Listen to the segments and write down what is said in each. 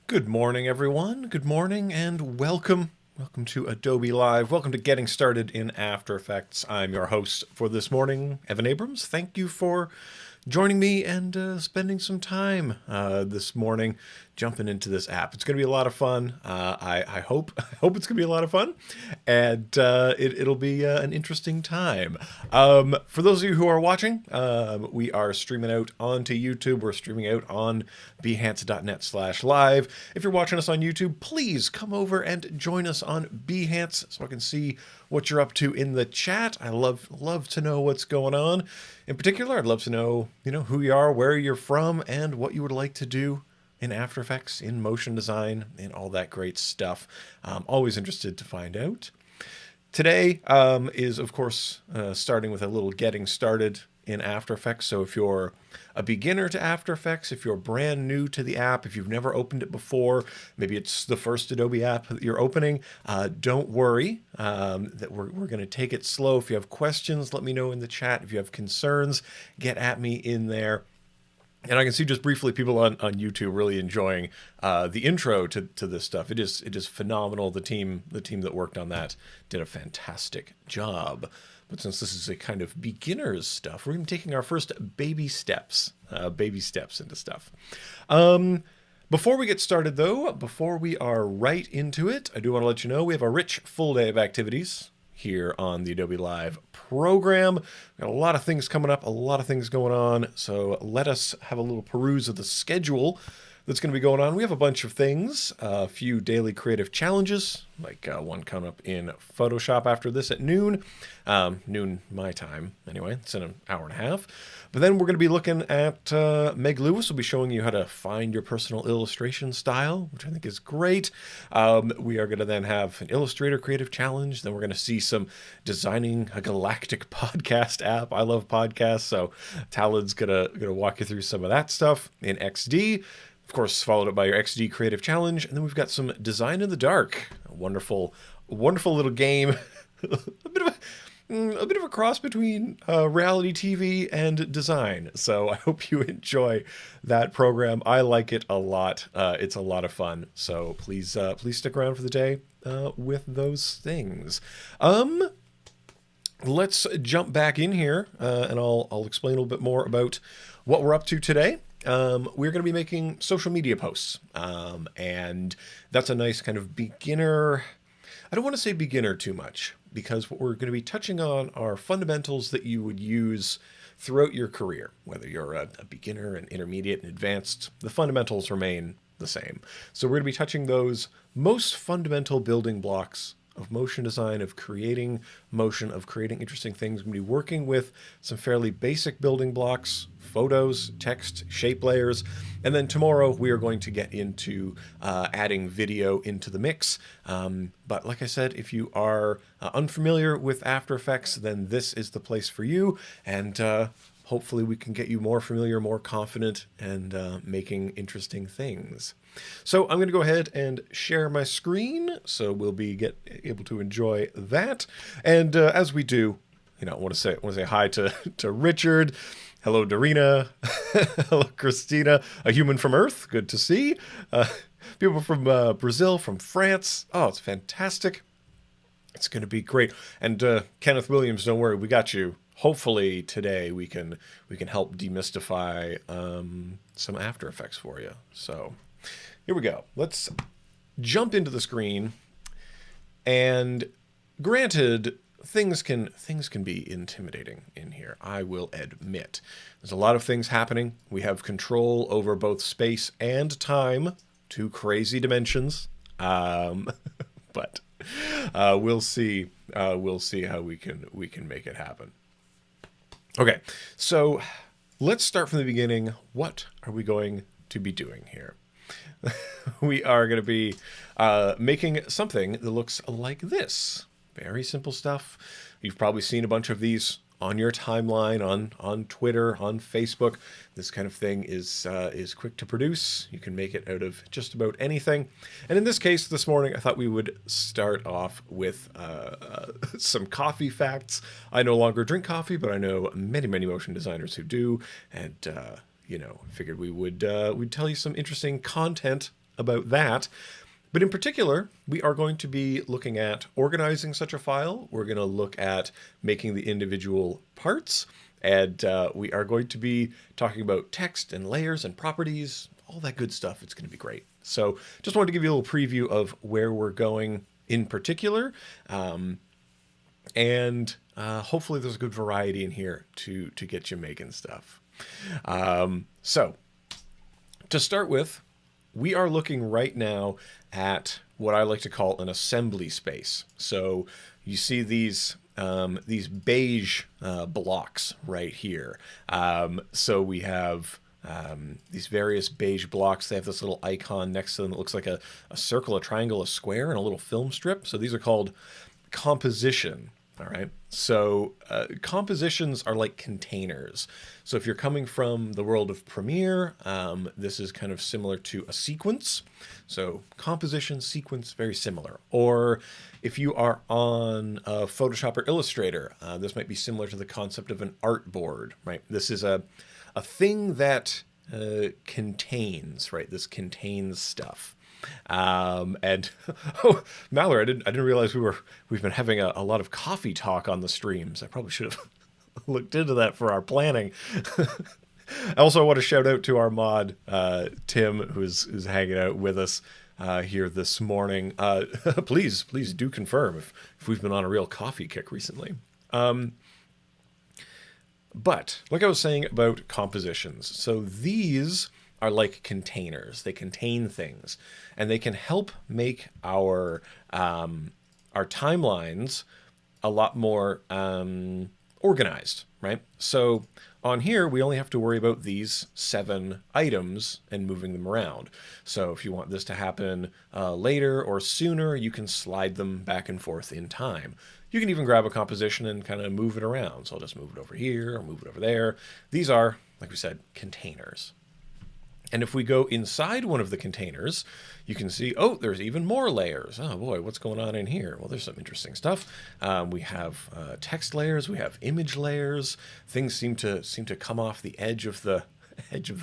Good morning, everyone. Good morning and welcome. Welcome to Adobe Live. Welcome to Getting Started in After Effects. I'm your host for this morning, Evan Abrams. Thank you for joining me and spending some time this morning jumping into this app. It's going to be a lot of fun. I hope it's going to be a lot of fun, and it'll be an interesting time. For those of you who are watching, we are streaming out onto YouTube. We're streaming out on behance.net/live. If you're watching us on YouTube, please come over and join us on Behance so I can see what you're up to in the chat. I love to know what's going on. In particular, I'd love to know, who you are, where you're from, and what you would like to do in After Effects, in motion design, and all that great stuff. I'm always interested to find out. Today is, of course, starting with a little getting started in After Effects. So if you're a beginner to After Effects, if you're brand new to the app, if you've never opened it before, maybe it's the first Adobe app that you're opening, don't worry that we're going to take it slow. If you have questions, let me know in the chat. If you have concerns, get at me in there. And I can see just briefly people on YouTube really enjoying the intro to this stuff. It is phenomenal. The team that worked on that did a fantastic job. But since this is a kind of beginner's stuff, we're going to be taking our first baby steps into stuff. Before we get started, though, before we are right into it, I do want to let you know we have a rich full day of activities here on the Adobe Live program. We've got a lot of things coming up, a lot of things going on. So let us have a little peruse of the schedule that's going to be going on. We have a bunch of things, a few daily creative challenges, like one coming up in Photoshop after this at noon my time. Anyway, it's in an hour and a half. But then we're going to be looking at Meg Lewis will be showing you how to find your personal illustration style, which I think is great. We are going to then have an Illustrator creative challenge. Then we're going to see some designing a galactic podcast app. I love podcasts, so Talon's gonna walk you through some of that stuff in XD. Of course, followed up by your XD Creative Challenge. And then we've got some Design in the Dark, a wonderful little game, a bit of a cross between reality TV and design. So I hope you enjoy that program. I like it a lot. It's a lot of fun. So please stick around for the day with those things. Let's jump back in here and I'll explain a little bit more about what we're up to today. We're going to be making social media posts, and that's a nice kind of beginner. I don't want to say beginner too much, because what we're going to be touching on are fundamentals that you would use throughout your career, whether you're a beginner, an intermediate, and advanced. The fundamentals remain the same. So we're going to be touching those most fundamental building blocks of motion design, of creating motion, of creating interesting things. We're going to be working with some fairly basic building blocks, photos, text, shape layers, and then tomorrow we are going to get into adding video into the mix. But like I said, if you are unfamiliar with After Effects, then this is the place for you, and hopefully we can get you more familiar, more confident, and making interesting things. So I'm going to go ahead and share my screen, so we'll be able to enjoy that. And as we do, I want to say hi to Richard. Hello, Darina. Hello, Christina. A human from Earth. Good to see. People from Brazil, from France. Oh, it's fantastic. It's going to be great. And Kenneth Williams, don't worry, we got you. Hopefully today we can help demystify some After Effects for you. So here we go. Let's jump into the screen. And granted, things can be intimidating in here, I will admit. There's a lot of things happening. We have control over both space and time, two crazy dimensions. But we'll see how we can make it happen. Okay, so let's start from the beginning. What are we going to be doing here? We are going to be making something that looks like this. Very simple stuff. You've probably seen a bunch of these on your timeline, on Twitter, on Facebook. This kind of thing is quick to produce. You can make it out of just about anything. And in this case, this morning, I thought we would start off with some coffee facts. I no longer drink coffee, but I know many, many motion designers who do. And figured we'd tell you some interesting content about that. But in particular, we are going to be looking at organizing such a file. We're going to look at making the individual parts. And we are going to be talking about text and layers and properties, all that good stuff. It's going to be great. So just wanted to give you a little preview of where we're going in particular. And hopefully there's a good variety in here to get you making stuff. So to start with, we are looking right now at what I like to call an assembly space. So you see these beige blocks right here. So we have these various beige blocks. They have this little icon next to them that looks like a circle, a triangle, a square, and a little film strip. So these are called composition. All right. So compositions are like containers. So if you're coming from the world of Premiere, this is kind of similar to a sequence. So composition, sequence, very similar. Or if you are on Photoshop or Illustrator, this might be similar to the concept of an artboard, right? This is a thing that contains, right? This contains stuff. And oh, Mallory, I didn't realize we've been having a lot of coffee talk on the streams. I probably should have looked into that for our planning. I also want to shout out to our mod, Tim, who's hanging out with us here this morning. Please do confirm if we've been on a real coffee kick recently. But like I was saying about compositions, so these are like containers. They contain things, and they can help make our timelines a lot more organized, right? So on here, we only have to worry about these 7 items and moving them around. So if you want this to happen later or sooner, you can slide them back and forth in time. You can even grab a composition and kind of move it around. So I'll just move it over here or move it over there. These are, like we said, containers. And if we go inside one of the containers, you can see, oh, there's even more layers. Oh boy, what's going on in here? Well, there's some interesting stuff. We have text layers, we have image layers. Things seem to come off the edge of the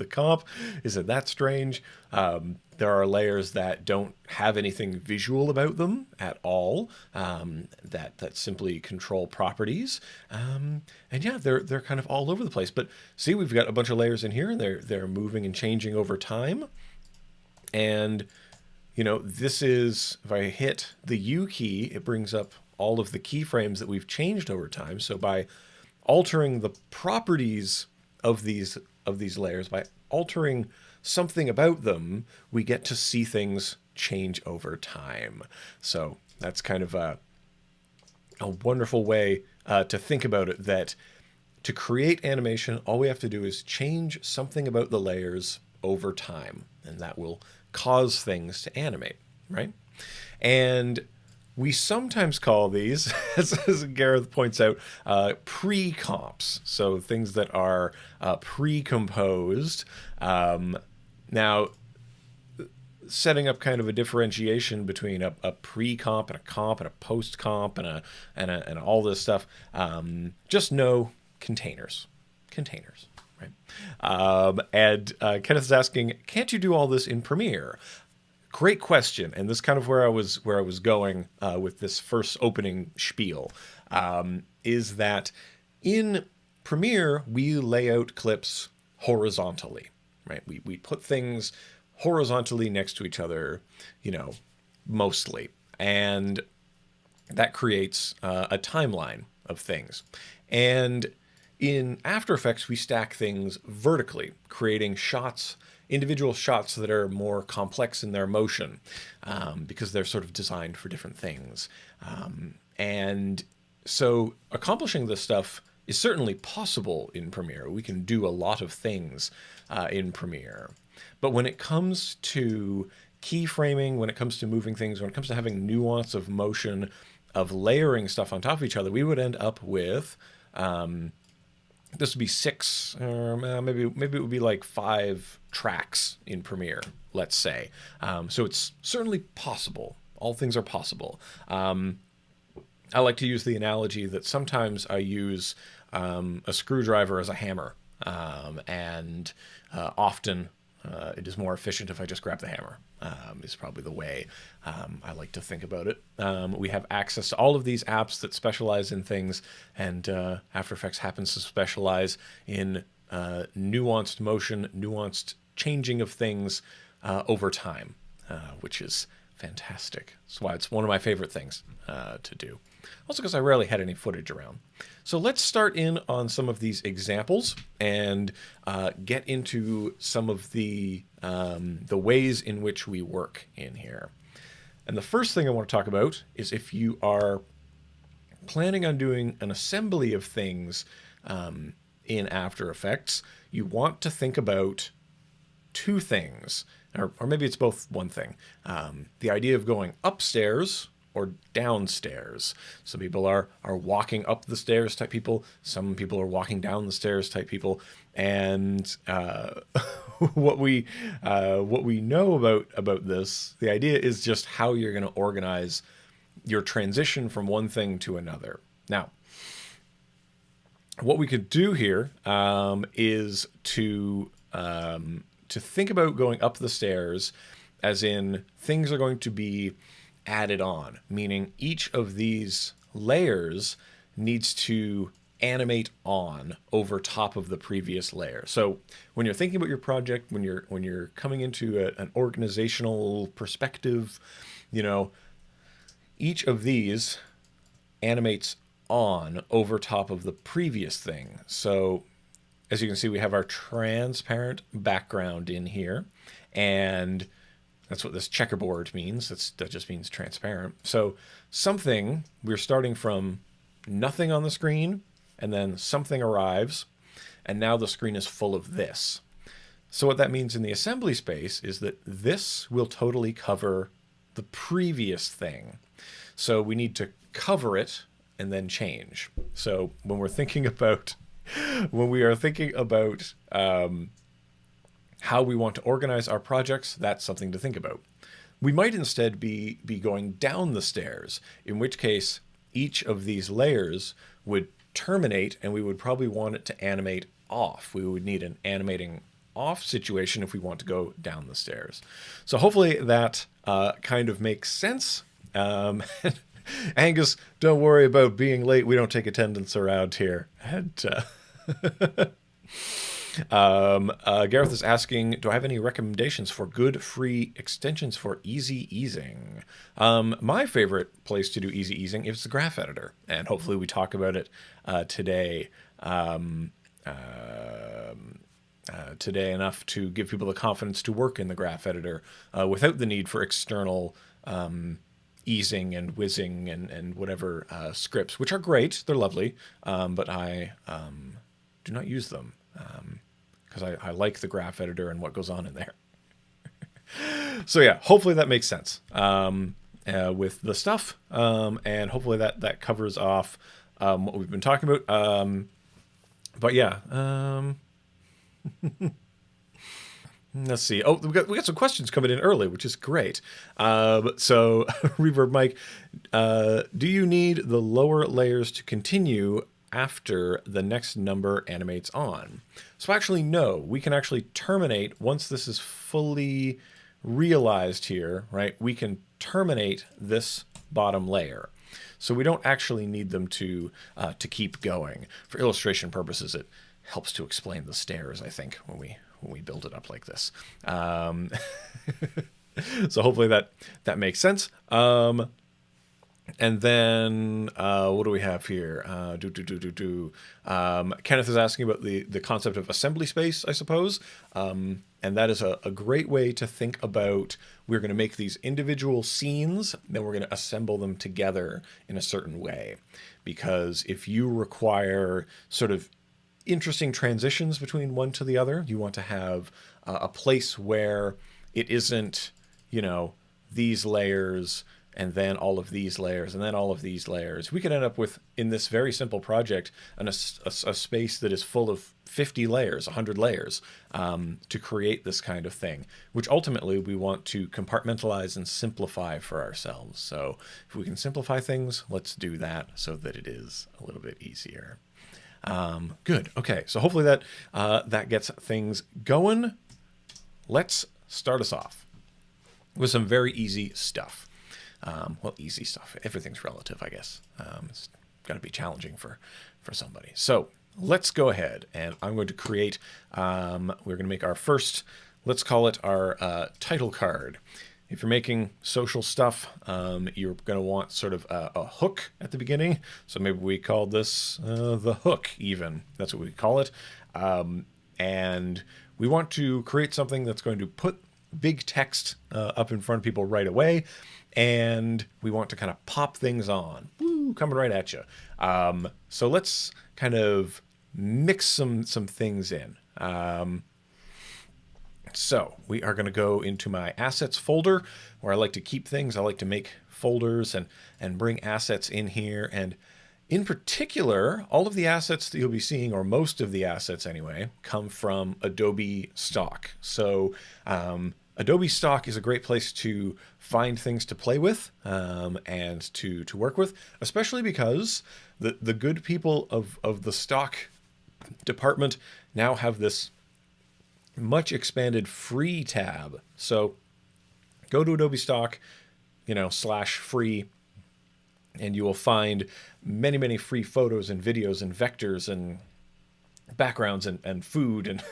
comp. Isn't that strange? There are layers that don't have anything visual about them at all, that simply control properties. And yeah, they're kind of all over the place. But see, we've got a bunch of layers in here, and they're moving and changing over time. And this is, if I hit the U key, it brings up all of the keyframes that we've changed over time. So by altering the properties of these layers, by altering something about them, we get to see things change over time. So that's kind of a wonderful way to think about it, that to create animation, all we have to do is change something about the layers over time, and that will cause things to animate, right? And we sometimes call these, as Gareth points out, pre-comps, so things that are pre-composed. Now, setting up kind of a differentiation between a pre-comp and a comp and a post-comp and all this stuff, just know containers, right? And Kenneth is asking, can't you do all this in Premiere? Great question, and this is kind of where I was going with this first opening spiel, is that in Premiere we lay out clips horizontally, right? We put things horizontally next to each other, mostly, and that creates a timeline of things. And in After Effects, we stack things vertically, creating shots, individual shots that are more complex in their motion, because they're sort of designed for different things. And so accomplishing this stuff is certainly possible in Premiere. We can do a lot of things in Premiere. But when it comes to keyframing, when it comes to moving things, when it comes to having nuance of motion, of layering stuff on top of each other, we would end up with, this would be 6, or maybe it would be like 5 tracks in Premiere, let's say. So it's certainly possible. All things are possible. I like to use the analogy that sometimes I use a screwdriver as a hammer, and often it is more efficient if I just grab the hammer, is probably the way I like to think about it. We have access to all of these apps that specialize in things, and After Effects happens to specialize in nuanced motion, nuanced changing of things over time, which is fantastic. That's why it's one of my favorite things to do. Also because I rarely had any footage around. So let's start in on some of these examples and get into some of the ways in which we work in here. And the first thing I want to talk about is if you are planning on doing an assembly of things in After Effects, you want to think about 2 things, or maybe it's both one thing. The idea of going upstairs or downstairs. Some people are walking up the stairs type people. Some people are walking down the stairs type people. And what we know about this, the idea is just how you're going to organize your transition from one thing to another. Now, what we could do here is to think about going up the stairs, as in things are going to be added on, meaning each of these layers needs to animate on over top of the previous layer. So when you're thinking about your project, when you're coming into an organizational perspective, you know, each of these animates on over top of the previous thing. So as you can see, we have our transparent background in here, and that's what this checkerboard means. That just means transparent. So something, we're starting from nothing on the screen, and then something arrives, and now the screen is full of this. So what that means in the assembly space is that this will totally cover the previous thing. So we need to cover it and then change. So when we are thinking about how we want to organize our projects, that's something to think about. We might instead be going down the stairs, in which case each of these layers would terminate, and we would probably want it to animate off. We would need an animating off situation if we want to go down the stairs. So hopefully that kind of makes sense. Angus, don't worry about being late. We don't take attendance around here. And Gareth is asking, do I have any recommendations for good free extensions for easy easing? My favorite place to do easy easing is the graph editor, and hopefully we talk about it today. Today enough to give people the confidence to work in the graph editor without the need for external easing and whizzing and whatever scripts, which are great, they're lovely, but I do not use them because I like the graph editor and what goes on in there. So yeah, hopefully that makes sense with the stuff, and hopefully that covers off what we've been talking about. But yeah, let's see. Oh, we got some questions coming in early, which is great. So Reverb Mike, do you need the lower layers to continue after the next number animates on? So actually, no. We can actually terminate once this is fully realized here, right? We can terminate this bottom layer. So we don't actually need them to keep going. For illustration purposes, it helps to explain the stairs, I think, when we build it up like this. So hopefully that makes sense. And then what do we have here? Kenneth is asking about the concept of assembly space, I suppose. And that is a great way to think about, we're going to make these individual scenes, then we're going to assemble them together in a certain way. Because if you require sort of interesting transitions between one to the other, you want to have a place where it isn't, you know, these layers and then all of these layers, and then all of these layers. We could end up with, in this very simple project, a space that is full of 50 layers, 100 layers, to create this kind of thing, which ultimately we want to compartmentalize and simplify for ourselves. So if we can simplify things, let's do that so that it is a little bit easier. Good. Okay, so hopefully that that gets things going. Let's start us off with some very easy stuff. Well, easy stuff. Everything's relative, I guess. It's got to be challenging for somebody. So let's go ahead, and I'm going to create, we're going to make our first, let's call it our title card. If you're making social stuff, you're going to want sort of a hook at the beginning. So maybe we call this the hook even. That's what we call it. And we want to create something that's going to put big text up in front of people right away. And we want to kind of pop things on. Woo, coming right at you. So let's kind of mix some things in. So we are going to go into my assets folder where I like to keep things. I like to make folders and bring assets in here. And in particular, all of the assets that you'll be seeing, or most of the assets anyway, come from Adobe Stock. So Adobe Stock is a great place to find things to play with and to work with, especially because the good people of the stock department now have this much expanded free tab. So go to Adobe Stock, /free, and you will find many free photos and videos and vectors and backgrounds and food and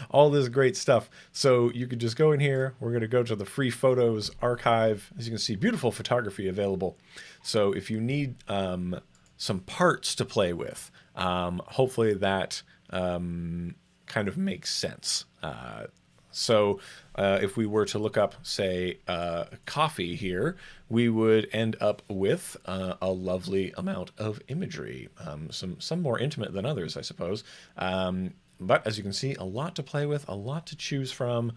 all this great stuff. So you could just go in here. We're going to go to the free photos archive. As you can see, beautiful photography available. So if you need some parts to play with, hopefully that kind of makes sense. So if we were to look up, say, coffee here, we would end up with a lovely amount of imagery, some more intimate than others, I suppose. But as you can see, a lot to play with, a lot to choose from.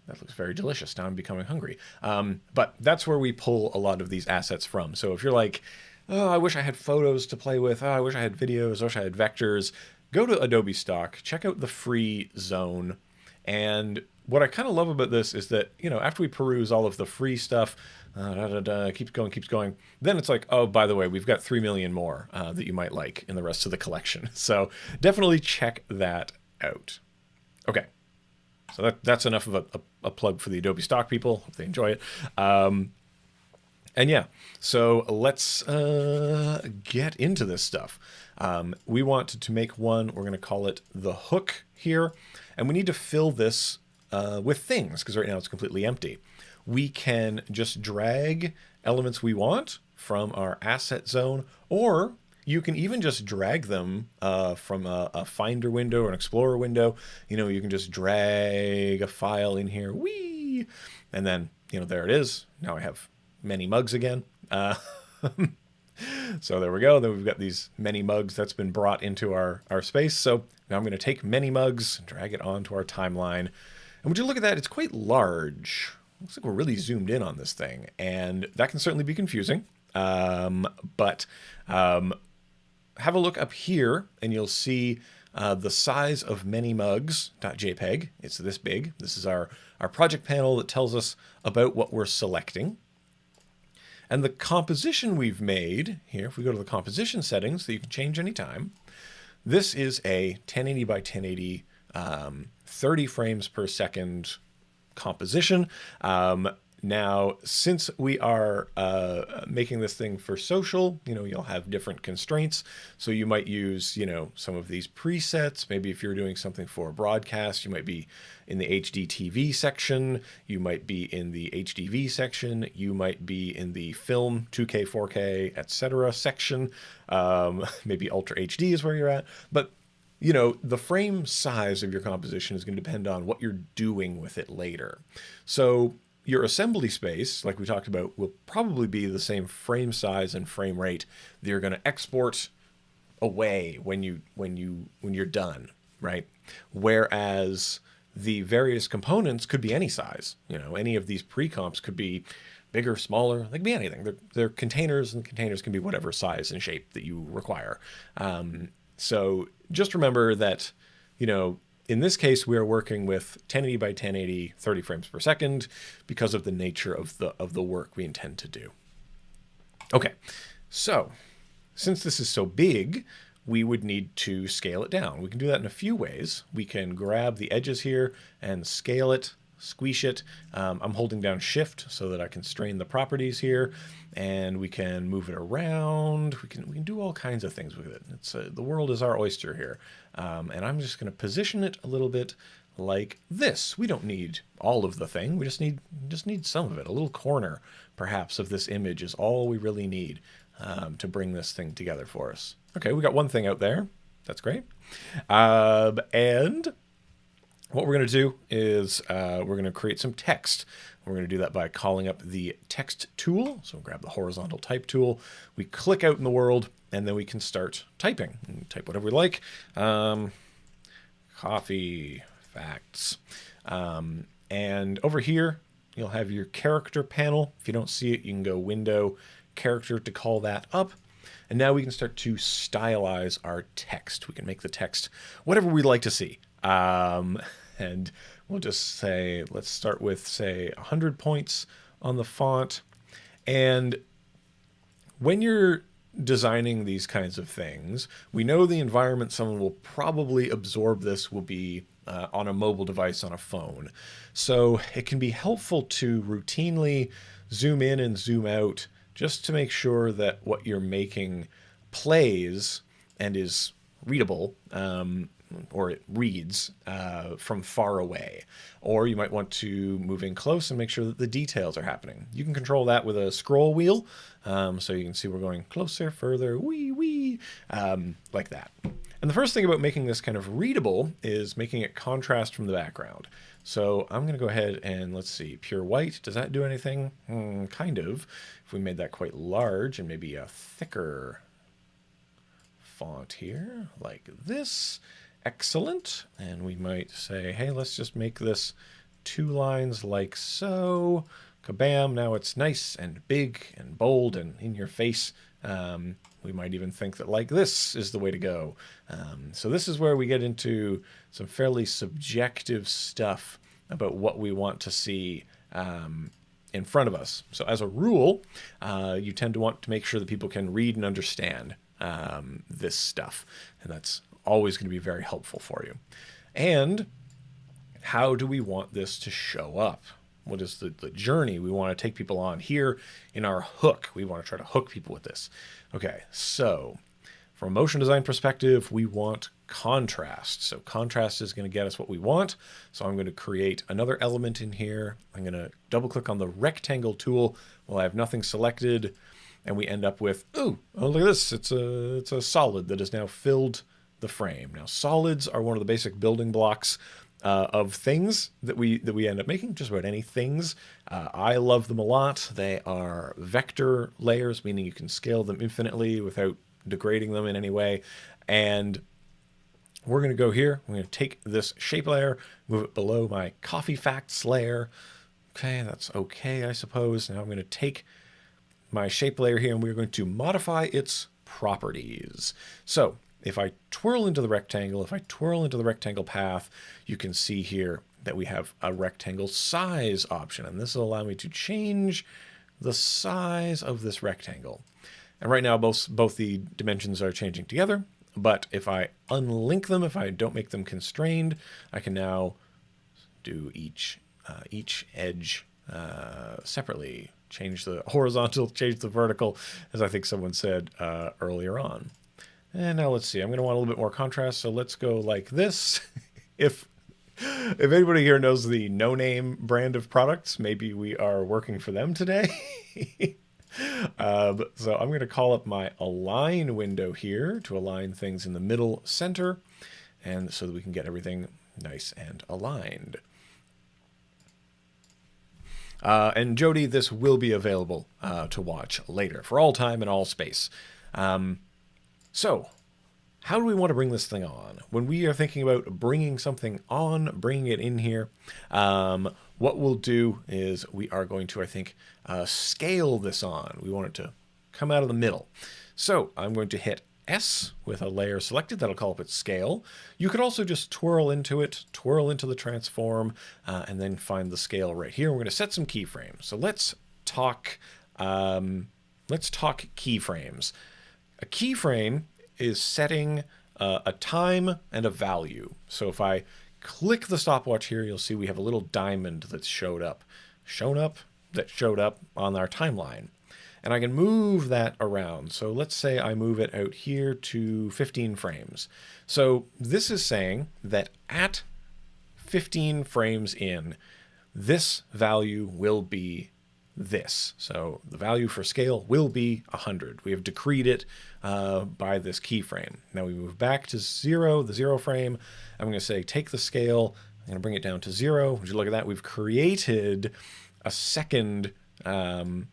That looks very delicious. Now I'm becoming hungry. But that's where we pull a lot of these assets from. So if you're like, oh, I wish I had photos to play with. Oh, I wish I had videos. I wish I had vectors. Go to Adobe Stock, check out the free zone. And what I kind of love about this is that, after we peruse all of the free stuff, keeps going, then it's like, oh, by the way, we've got 3 million more that you might like in the rest of the collection. So definitely check that out. Okay, so that's enough of a plug for the Adobe Stock people. Hope they enjoy it. And yeah, so let's get into this stuff. We want to make one. We're going to call it the hook here. And we need to fill this with things, because right now it's completely empty. We can just drag elements we want from our asset zone, or you can even just drag them from a Finder window or an Explorer window. You can just drag a file in here, whee, and then, there it is. Now I have many mugs again. So there we go. Then we've got these many mugs that's been brought into our space. So now I'm going to take many mugs and drag it onto our timeline. And would you look at that? It's quite large. Looks like we're really zoomed in on this thing. And that can certainly be confusing. But have a look up here and you'll see the size of many mugs.jpg. It's this big. This is our project panel that tells us about what we're selecting. And the composition we've made here, if we go to the composition settings that you can change anytime, this is a 1080 by 1080, 30 frames per second composition. Now, since we are making this thing for social, you'll have different constraints. So you might use, some of these presets. Maybe if you're doing something for broadcast, you might be in the HDTV section. You might be in the HDV section. You might be in the film 2K, 4K, etc. section. Maybe Ultra HD is where you're at. But the frame size of your composition is going to depend on what you're doing with it later. So your assembly space, like we talked about, will probably be the same frame size and frame rate that you're going to export away when you're done, right? Whereas the various components could be any size. Any of these pre-comps could be bigger, smaller, they can be anything. They're containers, and containers can be whatever size and shape that you require. So just remember that, in this case, we are working with 1080 by 1080, 30 frames per second because of the nature of the work we intend to do. Okay, so since this is so big, we would need to scale it down. We can do that in a few ways. We can grab the edges here and scale it, squeeze it. I'm holding down Shift so that I can strain the properties here, and we can move it around. We can do all kinds of things with it. It's the world is our oyster here, and I'm just going to position it a little bit like this. We don't need all of the thing. We just need some of it. A little corner, perhaps, of this image is all we really need to bring this thing together for us. Okay, we got one thing out there. That's great, and what we're going to do is we're going to create some text. We're going to do that by calling up the text tool. So we'll grab the horizontal type tool. We click out in the world, and then we can start typing. And type whatever we like. Coffee facts. And over here, you'll have your character panel. If you don't see it, you can go Window, Character to call that up. And now we can start to stylize our text. We can make the text whatever we'd like to see. And we'll just say, let's start with, say, 100 points on the font. And when you're designing these kinds of things, we know the environment someone will probably absorb this will be on a mobile device, on a phone. So it can be helpful to routinely zoom in and zoom out just to make sure that what you're making plays and is readable, or it reads from far away. Or you might want to move in close and make sure that the details are happening. You can control that with a scroll wheel. So you can see we're going closer, further, wee, like that. And the first thing about making this kind of readable is making it contrast from the background. So I'm going to go ahead and let's see, pure white. Does that do anything? Kind of. If we made that quite large and maybe a thicker font here, like this. Excellent. And we might say, hey, let's just make this 2 lines like so. Kabam. Now it's nice and big and bold and in your face. We might even think that like this is the way to go. So this is where we get into some fairly subjective stuff about what we want to see in front of us. So as a rule, you tend to want to make sure that people can read and understand this stuff. And that's always going to be very helpful for you. And how do we want this to show up? What is the journey we want to take people on here in our hook? We want to try to hook people with this. Okay, so from a motion design perspective, we want contrast. So contrast is going to get us what we want. So I'm going to create another element in here. I'm going to double click on the rectangle tool while I have nothing selected. And we end up with, oh, look at this. It's a solid that has now filled the frame. Now, solids are one of the basic building blocks of things that we end up making, just about any things. I love them a lot. They are vector layers, meaning you can scale them infinitely without degrading them in any way. And we're going to go here. We're going to take this shape layer, move it below my coffee facts layer. Okay, that's okay, I suppose. Now I'm going to take my shape layer here, and we're going to modify its properties. So if I twirl into the rectangle, if I twirl into the rectangle path, you can see here that we have a rectangle size option, and this will allow me to change the size of this rectangle. And right now, both the dimensions are changing together, but if I unlink them, if I don't make them constrained, I can now do each edge separately. Change the horizontal, change the vertical, as I think someone said earlier on. And now let's see. I'm going to want a little bit more contrast, so let's go like this. If anybody here knows the No Name brand of products, maybe we are working for them today. So I'm going to call up my align window here to align things in the middle center, and so that we can get everything nice and aligned. And Jody, this will be available to watch later for all time and all space. So how do we want to bring this thing on? When we are thinking about bringing something on, bringing it in here, what we'll do is we are going to, I think, scale this on. We want it to come out of the middle. So I'm going to hit S with a layer selected. That'll call up its scale. You could also just twirl into it, twirl into the transform, and then find the scale right here. We're going to set some keyframes. So let's talk keyframes. A keyframe is setting a time and a value. So if I click the stopwatch here, you'll see we have a little diamond that's showed up on our timeline. And I can move that around. So let's say I move it out here to 15 frames. So this is saying that at 15 frames in, this value will be this. So the value for scale will be 100. We have decreed it by this keyframe. Now we move back to 0, the 0 frame. I'm going to say take the scale. I'm going to bring it down to 0. Would you look at that? We've created a second keyframe.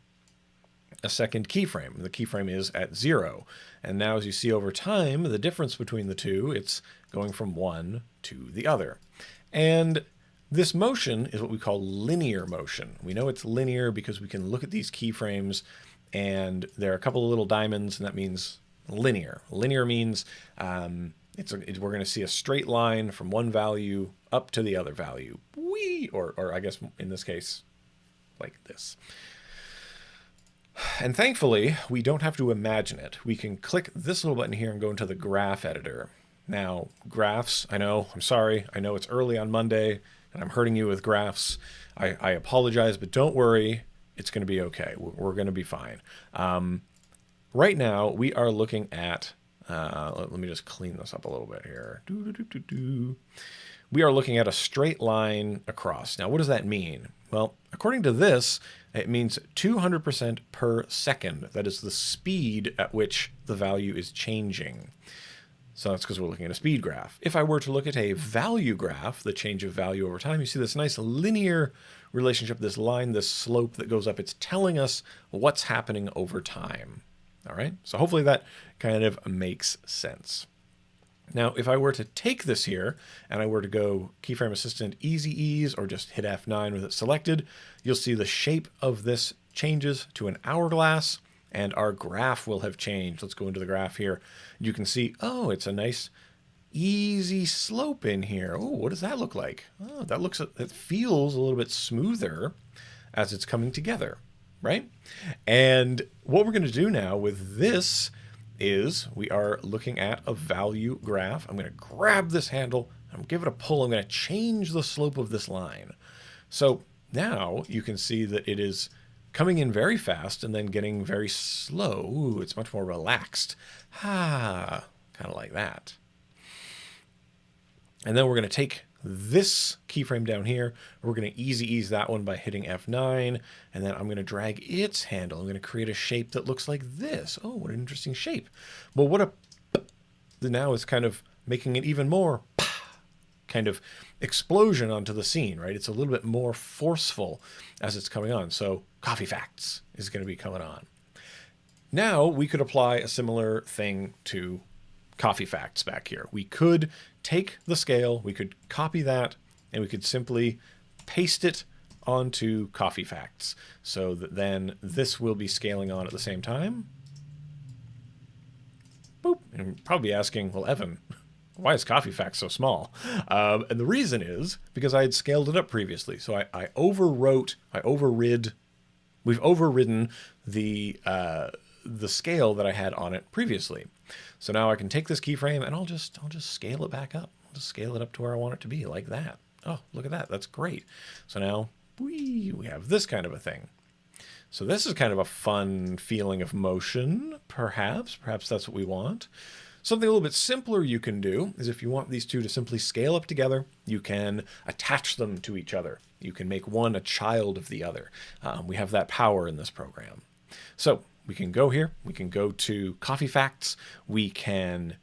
The keyframe is at 0. And now as you see over time, the difference between the two, it's going from one to the other. And this motion is what we call linear motion. We know it's linear because we can look at these keyframes and there are a couple of little diamonds, and that means linear. Linear means we're going to see a straight line from one value up to the other value. Or I guess in this case, like this. And thankfully, we don't have to imagine it. We can click this little button here and go into the graph editor. Now, graphs, I'm sorry. I know it's early on Monday and I'm hurting you with graphs. I apologize, but don't worry. It's going to be okay. We're going to be fine. Right now, we are looking at, let me just clean this up a little bit here. We are looking at a straight line across. Now, what does that mean? Well, according to this, it means 200% per second. That is the speed at which the value is changing. So that's because we're looking at a speed graph. If I were to look at a value graph, the change of value over time, you see this nice linear relationship, this line, this slope that goes up. It's telling us what's happening over time. All right, so hopefully that kind of makes sense. Now, if I were to take this here and I were to go Keyframe Assistant Easy Ease or just hit F9 with it selected, you'll see the shape of this changes to an hourglass and our graph will have changed. Let's go into the graph here. You can see, oh, it's a nice easy slope in here. Oh, what does that look like? Oh, it feels a little bit smoother as it's coming together, right? And what we're going to do now with this is we are looking at a value graph. I'm going to grab this handle, I'm going to give it a pull, I'm going to change the slope of this line. So now you can see that it is coming in very fast and then getting very slow. Ooh, it's much more relaxed. Kind of like that. And then we're going to take this keyframe down here. We're going to easy ease that one by hitting F9. And then I'm going to drag its handle. I'm going to create a shape that looks like this. Oh, what an interesting shape. Well, now it's kind of making it even more kind of explosion onto the scene, right? It's a little bit more forceful as it's coming on. So Coffee Facts is going to be coming on. Now we could apply a similar thing to Coffee Facts back here. We could take the scale, we could copy that, and we could simply paste it onto Coffee Facts so that then this will be scaling on at the same time. Boop. And you're probably asking, well, Evan, why is Coffee Facts so small? And the reason is because I had scaled it up previously. So we've overridden the scale that I had on it previously. So now I can take this keyframe and I'll just scale it back up. I'll just scale it up to where I want it to be, like that. Oh, look at that. That's great. So now we have this kind of a thing. So this is kind of a fun feeling of motion, perhaps. Perhaps that's what we want. Something a little bit simpler you can do is if you want these two to simply scale up together, you can attach them to each other. You can make one a child of the other. We have that power in this program. So we can go here. We can go to Coffee Facts. We can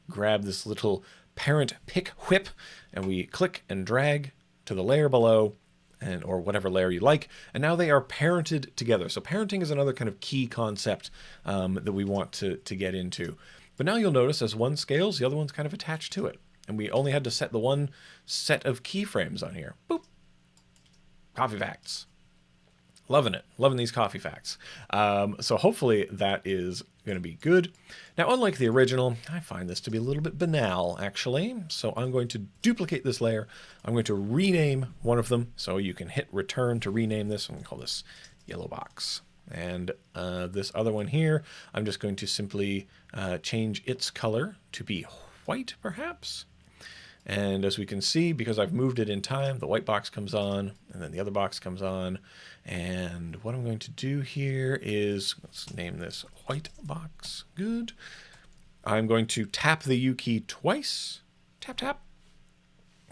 grab this little parent pick whip, and we click and drag to the layer below, or whatever layer you like, and now they are parented together. So parenting is another kind of key concept that we want to get into. But now you'll notice as one scales, the other one's kind of attached to it. And we only had to set the one set of keyframes on here. Boop. Coffee Facts. Loving it. Loving these Coffee Facts. So hopefully that is going to be good. Now, unlike the original, I find this to be a little bit banal, actually. So I'm going to duplicate this layer. I'm going to rename one of them. So you can hit return to rename this. I'm going to call this yellow box. And this other one here, I'm just going to simply change its color to be white, perhaps. And as we can see, because I've moved it in time, the white box comes on, and then the other box comes on. And what I'm going to do here is, let's name this white box. Good. I'm going to tap the U key twice. Tap, tap.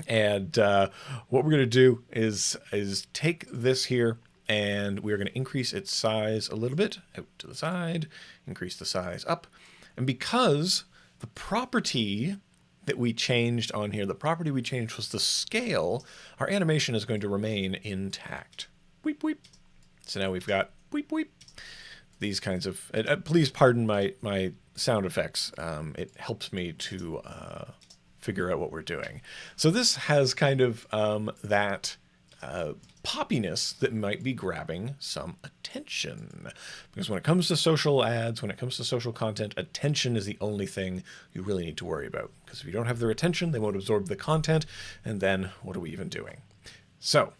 And what we're going to do is take this here, and we're going to increase its size a little bit out to the side, increase the size up. And because the property that we changed on here, the property we changed was the scale, our animation is going to remain intact. Weep, weep. So now we've got weep, weep. These kinds of, please pardon my sound effects. It helps me to figure out what we're doing. So this has kind of that poppiness that might be grabbing some attention. Because when it comes to social ads, when it comes to social content, attention is the only thing you really need to worry about. Because if you don't have their attention, they won't absorb the content, and then what are we even doing? So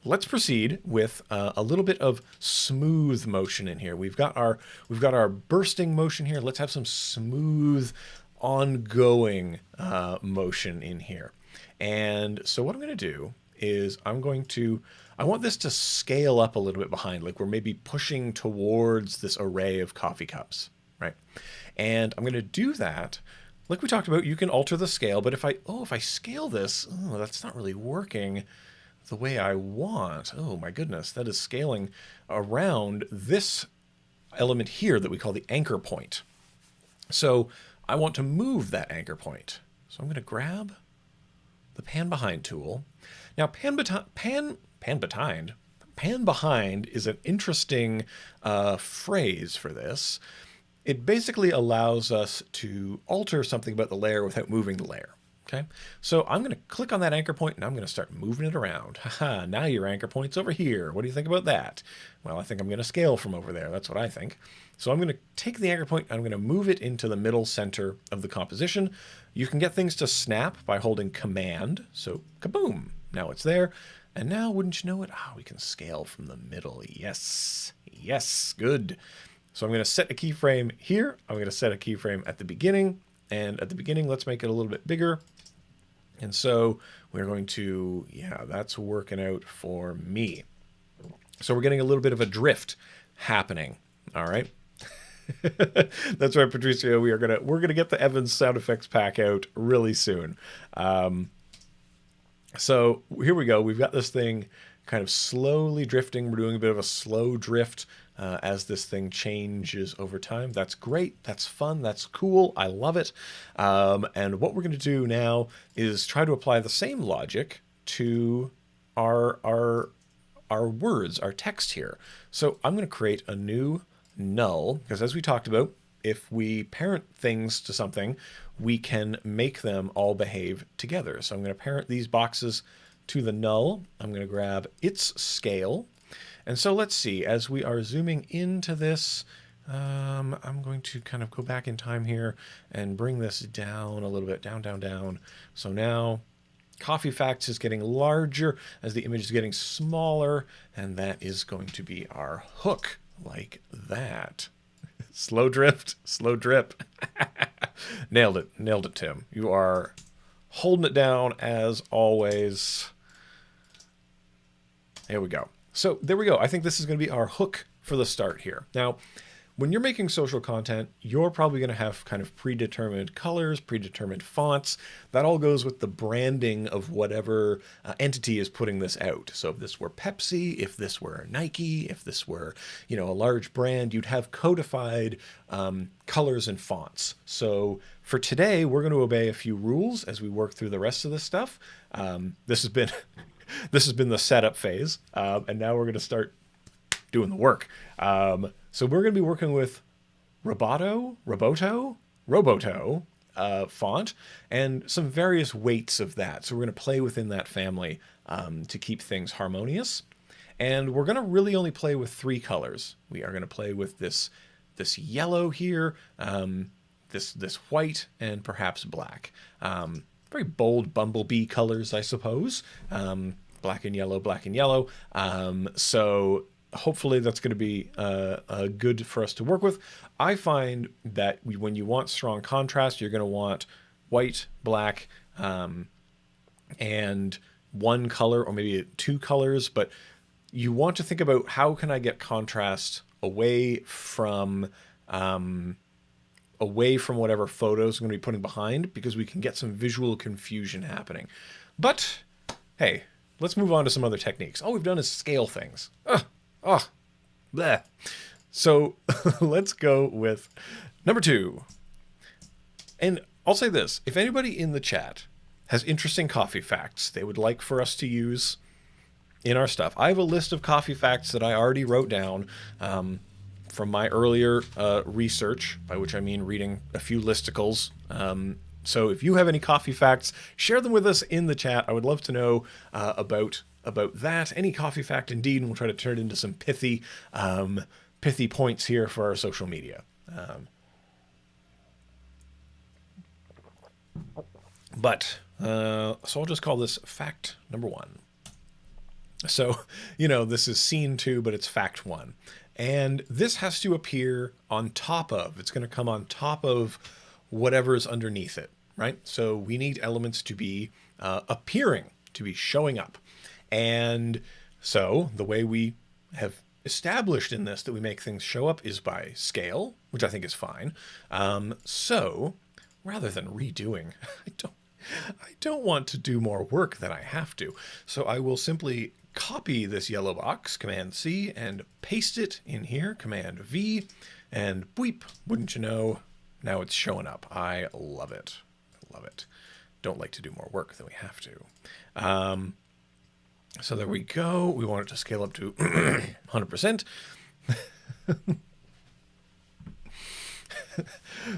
let's proceed with a little bit of smooth motion in here. We've got our bursting motion here. Let's have some smooth, ongoing motion in here. And so what I'm going to do is I want this to scale up a little bit behind, like we're maybe pushing towards this array of coffee cups, right? And I'm going to do that. Like we talked about, you can alter the scale, but if I scale this, that's not really working the way I want. Oh my goodness, that is scaling around this element here that we call the anchor point. So I want to move that anchor point. So I'm going to grab the pan behind tool. Now pan behind is an interesting phrase for this. It basically allows us to alter something about the layer without moving the layer. Okay, so I'm going to click on that anchor point and I'm going to start moving it around. Haha, now your anchor point's over here. What do you think about that? Well, I think I'm going to scale from over there. That's what I think. So I'm going to take the anchor point and I'm going to move it into the middle center of the composition. You can get things to snap by holding Command. So kaboom, now it's there. And now, wouldn't you know it? We can scale from the middle. Yes, yes, good. So I'm going to set a keyframe here. I'm going to set a keyframe at the beginning. And at the beginning, let's make it a little bit bigger. And so we're going to, yeah, that's working out for me. So we're getting a little bit of a drift happening. All right. That's right, Patricia. We're gonna get the Evans sound effects pack out really soon. So here we go. We've got this thing kind of slowly drifting. We're doing a bit of a slow drift as this thing changes over time. That's great. That's fun. That's cool. I love it. And what we're going to do now is try to apply the same logic to our words, our text here. So I'm going to create a new null, because as we talked about, if we parent things to something, we can make them all behave together. So I'm going to parent these boxes to the null. I'm going to grab its scale. And so let's see, as we are zooming into this, I'm going to kind of go back in time here and bring this down a little bit, down, down, down. So now Coffee Facts is getting larger as the image is getting smaller, and that is going to be our hook, like that. Slow drift, slow drip. Nailed it, Tim. You are holding it down as always. There we go. So there we go. I think this is going to be our hook for the start here. Now, when you're making social content, you're probably going to have kind of predetermined colors, predetermined fonts. That all goes with the branding of whatever entity is putting this out. So if this were Pepsi, if this were Nike, if this were, a large brand, you'd have codified colors and fonts. So for today, we're going to obey a few rules as we work through the rest of this stuff. This has been this has been the setup phase, and now we're going to start doing the work. So we're going to be working with Roboto font, and some various weights of that. So we're going to play within that family to keep things harmonious. And we're going to really only play with 3 colors. We are going to play with this yellow here, this white, and perhaps black. Very bold bumblebee colors, I suppose. Black and yellow. So hopefully that's going to be good for us to work with. I find that when you want strong contrast, you're going to want white, black, and one color or maybe 2 colors, but you want to think about how can I get contrast away from whatever photos I'm going to be putting behind, because we can get some visual confusion happening. But hey, let's move on to some other techniques. All we've done is scale things. Bleh. So let's go with number 2. And I'll say this, if anybody in the chat has interesting coffee facts they would like for us to use in our stuff, I have a list of coffee facts that I already wrote down from my earlier research, by which I mean reading a few listicles. So if you have any coffee facts, share them with us in the chat. I would love to know about that, any coffee fact indeed, and we'll try to turn it into some pithy points here for our social media. So I'll just call this fact number 1. So, this is scene 2, but it's fact 1. And this has to appear on top of, it's going to come on top of whatever is underneath it, right? So we need elements to be appearing, to be showing up. And so the way we have established in this that we make things show up is by scale, which I think is fine. So rather than redoing, I don't want to do more work than I have to. So I will simply copy this yellow box, Command C, and paste it in here, Command V, and bleep, wouldn't you know, now it's showing up. I love it. Don't like to do more work than we have to. So there we go. We want it to scale up to 100%.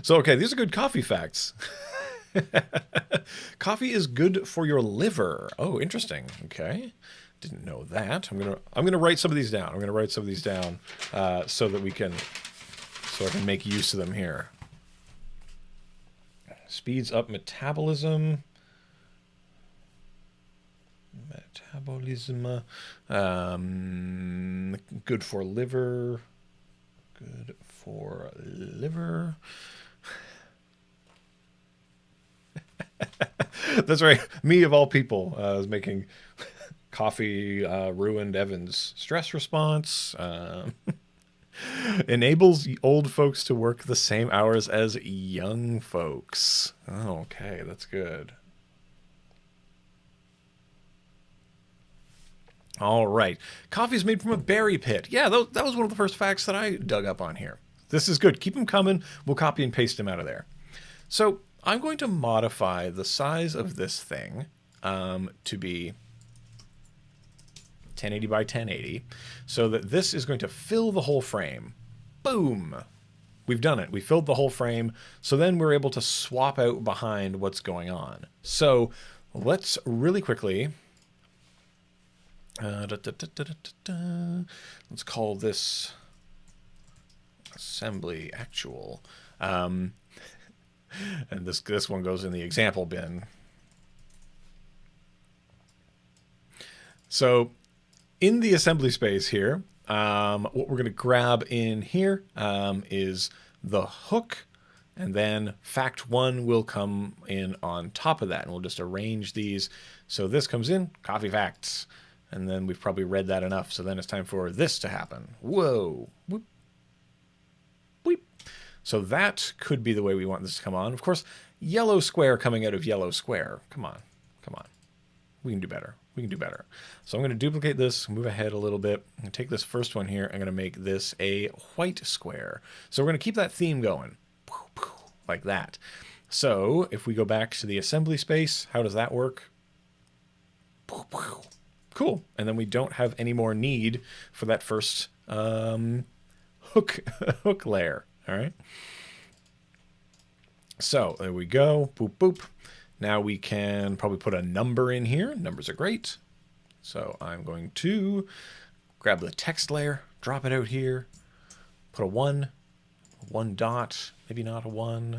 So, okay, these are good coffee facts. Coffee is good for your liver. Oh, interesting. Okay. Didn't know that. I'm gonna write some of these down. I'm gonna write some of these down so that I can make use of them here. Speeds up metabolism. Good for liver. Good for liver. That's right. Me of all people was making coffee ruined Evan's stress response. Enables old folks to work the same hours as young folks. Oh, okay, that's good. All right. Coffee is made from a berry pit. Yeah, that was one of the first facts that I dug up on here. This is good. Keep them coming. We'll copy and paste them out of there. So I'm going to modify the size of this thing to be 1080 by 1080 so that this is going to fill the whole frame. Boom. We've done it. We filled the whole frame. So then we're able to swap out behind what's going on. So let's really quickly... let's call this assembly actual. And this one goes in the example bin. So in the assembly space here, what we're going to grab in here is the hook, and then fact 1 will come in on top of that, and we'll just arrange these. So this comes in, coffee facts. and then we've probably read that enough. So then it's time for this to happen. Whoa. Whoop. Weep. So that could be the way we want this to come on. Of course, yellow square coming out of yellow square. Come on. Come on. We can do better. We can do better. So I'm going to duplicate this, move ahead a little bit, and take this first one here. I'm going to make this a white square. So we're going to keep that theme going, like that. So if we go back to the assembly space, how does that work? Cool. And then we don't have any more need for that first hook layer. All right. So there we go. Boop, boop. Now we can probably put a number in here. Numbers are great. So I'm going to grab the text layer, drop it out here, put a 1 dot, maybe not a 1.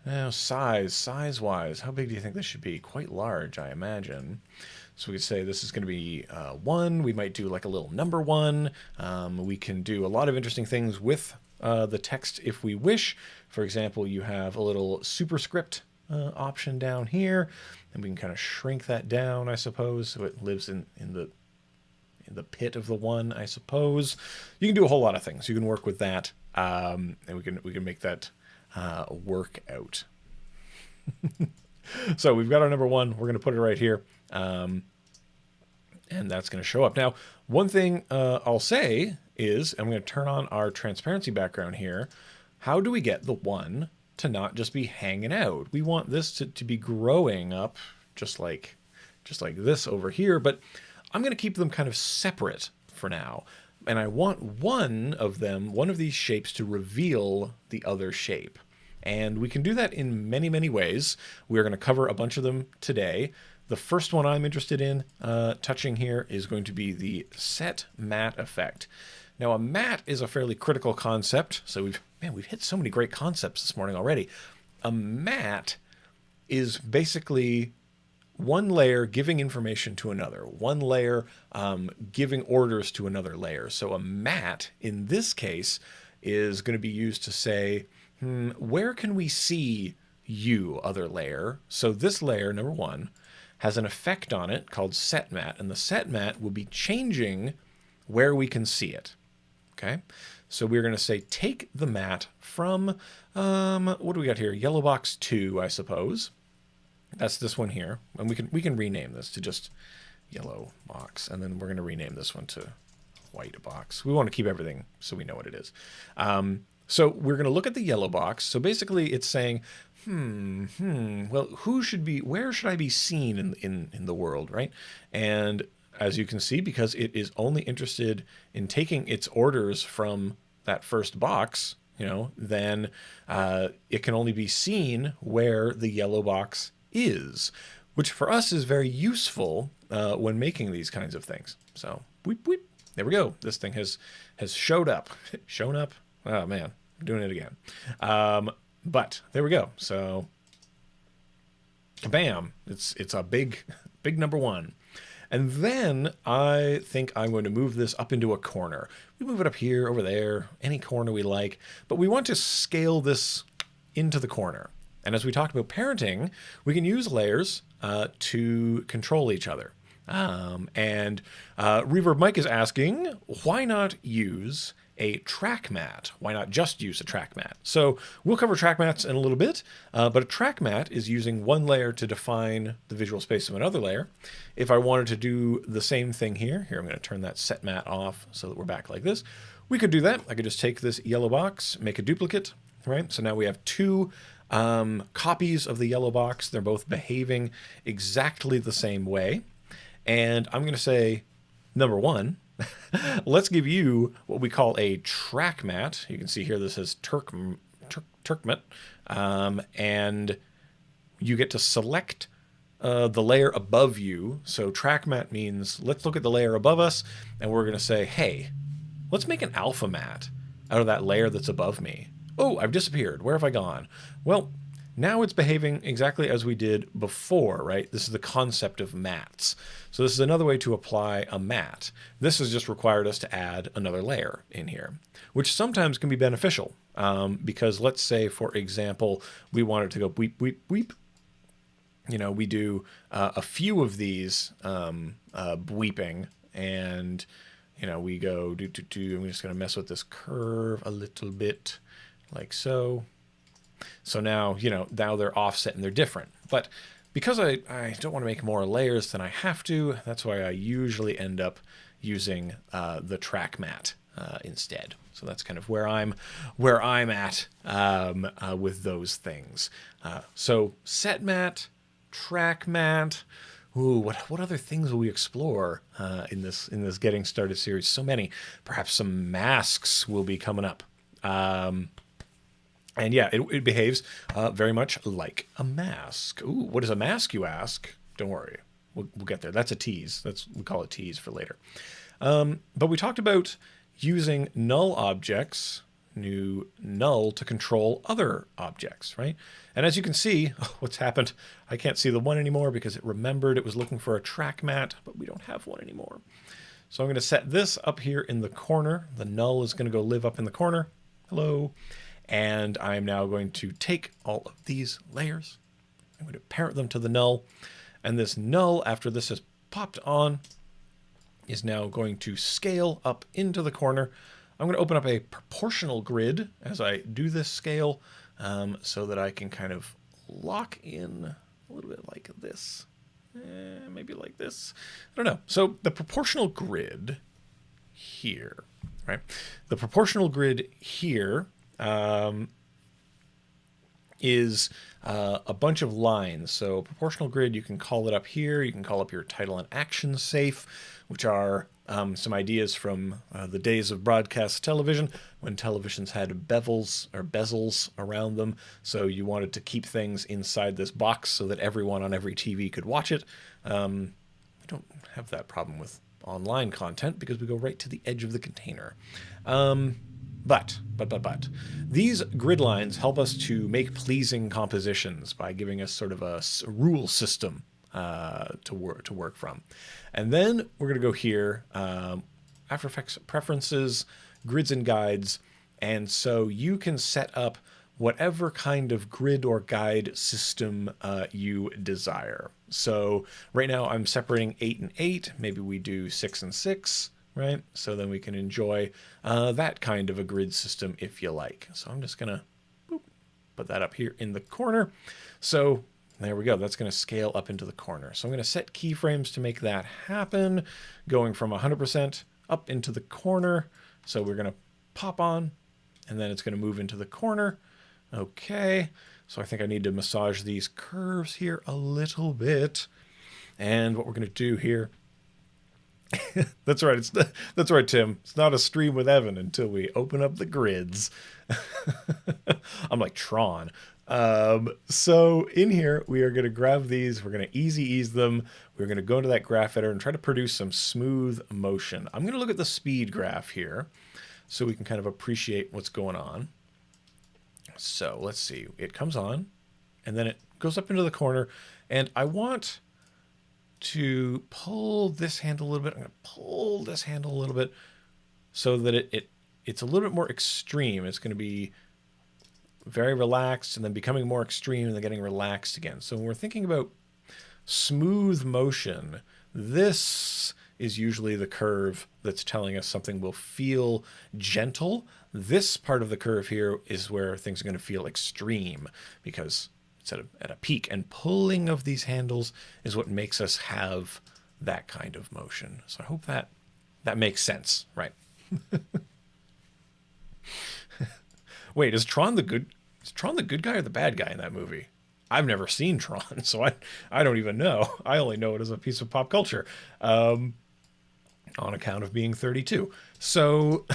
Now size-wise, how big do you think this should be? Quite large, I imagine. So we could say this is going to be 1. We might do like a little number 1. We can do a lot of interesting things with the text if we wish. For example, you have a little superscript option down here, and we can kind of shrink that down, I suppose, so it lives in the pit of the 1, I suppose. You can do a whole lot of things. You can work with that, and we can make that work out. So we've got our number 1. We're going to put it right here, and that's going to show up. Now, one thing I'll say is, I'm going to turn on our transparency background here. How do we get the 1 to not just be hanging out? We want this to be growing up just like this over here, but I'm going to keep them kind of separate for now. And I want one of these shapes to reveal the other shape. And we can do that in many, many ways. We're going to cover a bunch of them today. The first one I'm interested in touching here is going to be the set matte effect. Now, a matte is a fairly critical concept. So we've hit so many great concepts this morning already. A matte is basically one layer giving information to another, one layer giving orders to another layer. So a matte, in this case, is going to be used to say, where can we see you, other layer? So this layer, number 1, has an effect on it called set matte, and the set matte will be changing where we can see it. Okay, so we're going to say take the matte from, what do we got here? Yellow box 2, I suppose. That's this one here, and we can rename this to just yellow box, and then we're going to rename this one to white box. We want to keep everything so we know what it is. So we're going to look at the yellow box. So basically, it's saying, well, where should I be seen in the world, right? And as you can see, because it is only interested in taking its orders from that first box, then it can only be seen where the yellow box is, which for us is very useful when making these kinds of things. So, weep, weep. There we go. This thing has showed up. Shown up. Oh, man. I'm doing it again. But there we go. So, bam. It's a big number 1. And then I think I'm going to move this up into a corner. We move it up here, over there, any corner we like. But we want to scale this into the corner. And as we talked about parenting, we can use layers to control each other. And Reverb Mike is asking, why not use a track matte? Why not just use a track matte? So we'll cover track mattes in a little bit, but a track matte is using one layer to define the visual space of another layer. If I wanted to do the same thing here, I'm going to turn that set matte off so that we're back like this. We could do that. I could just take this yellow box, make a duplicate, right? So now we have 2 copies of the yellow box. They're both behaving exactly the same way. And I'm going to say, number 1, let's give you what we call a track matte. You can see here this says Turkmet, and you get to select the layer above you. So track matte means let's look at the layer above us, and we're going to say, hey, let's make an alpha matte out of that layer that's above me. Oh, I've disappeared. Where have I gone? Well, now it's behaving exactly as we did before, right? This is the concept of mattes. So this is another way to apply a matte. This has just required us to add another layer in here, which sometimes can be beneficial because let's say, for example, we wanted to go weep, weep, weep. you know, we do a few of these bleeping, and you know, we go do. I'm just going to mess with this curve a little bit, like so. So now, you know, now they're offset and they're different. But because I don't want to make more layers than I have to, that's why I usually end up using the track matte instead. So that's kind of where I'm at with those things. So set matte, track matte. Ooh, what other things will we explore in this Getting Started series? So many. Perhaps some masks will be coming up. And yeah, it behaves very much like a mask. Ooh, what is a mask, you ask? Don't worry, we'll get there. That's a tease. We call it tease for later. But we talked about using null objects, new null, to control other objects, right? And as you can see, what's happened, I can't see the one anymore because it remembered it was looking for a track matte, but we don't have one anymore. So I'm going to set this up here in the corner. The null is going to go live up in the corner. Hello. And I'm now going to take all of these layers. I'm going to parent them to the null. And this null, after this is popped on, is now going to scale up into the corner. I'm going to open up a proportional grid as I do this scale so that I can kind of lock in a little bit like this. Maybe like this. I don't know. So the proportional grid here, right? The proportional grid here is a bunch of lines. So proportional grid, you can call it up here. You can call up your title and action safe, which are some ideas from the days of broadcast television when televisions had bevels or bezels around them. So you wanted to keep things inside this box so that everyone on every TV could watch it. We don't have that problem with online content because we go right to the edge of the container. But these grid lines help us to make pleasing compositions by giving us sort of a rule system to work from. And then we're going to go here, After Effects Preferences, Grids and Guides, and so you can set up whatever kind of grid or guide system you desire. So right now I'm separating 8 and 8. Maybe we do 6 and 6. Right? So then we can enjoy that kind of a grid system if you like. So I'm just going to put that up here in the corner. So there we go. That's going to scale up into the corner. So I'm going to set keyframes to make that happen, going from 100% up into the corner. So we're going to pop on, and then it's going to move into the corner. Okay. So I think I need to massage these curves here a little bit. And what we're going to do here, that's right. That's right, Tim. It's not a stream with Evan until we open up the grids. I'm like Tron. So in here, we are going to grab these. We're going to ease them. We're going to go into that graph editor and try to produce some smooth motion. I'm going to look at the speed graph here so we can kind of appreciate what's going on. So let's see. It comes on, and then it goes up into the corner, and I want to pull this handle a little bit. I'm going to pull this handle a little bit so that it's a little bit more extreme. It's going to be very relaxed and then becoming more extreme and then getting relaxed again. So when we're thinking about smooth motion, this is usually the curve that's telling us something will feel gentle. This part of the curve here is where things are going to feel extreme because it's at a peak, and pulling of these handles is what makes us have that kind of motion. So I hope that makes sense, right? Wait, is Tron the good guy or the bad guy in that movie? I've never seen Tron, so I don't even know. I only know it as a piece of pop culture, on account of being 32. So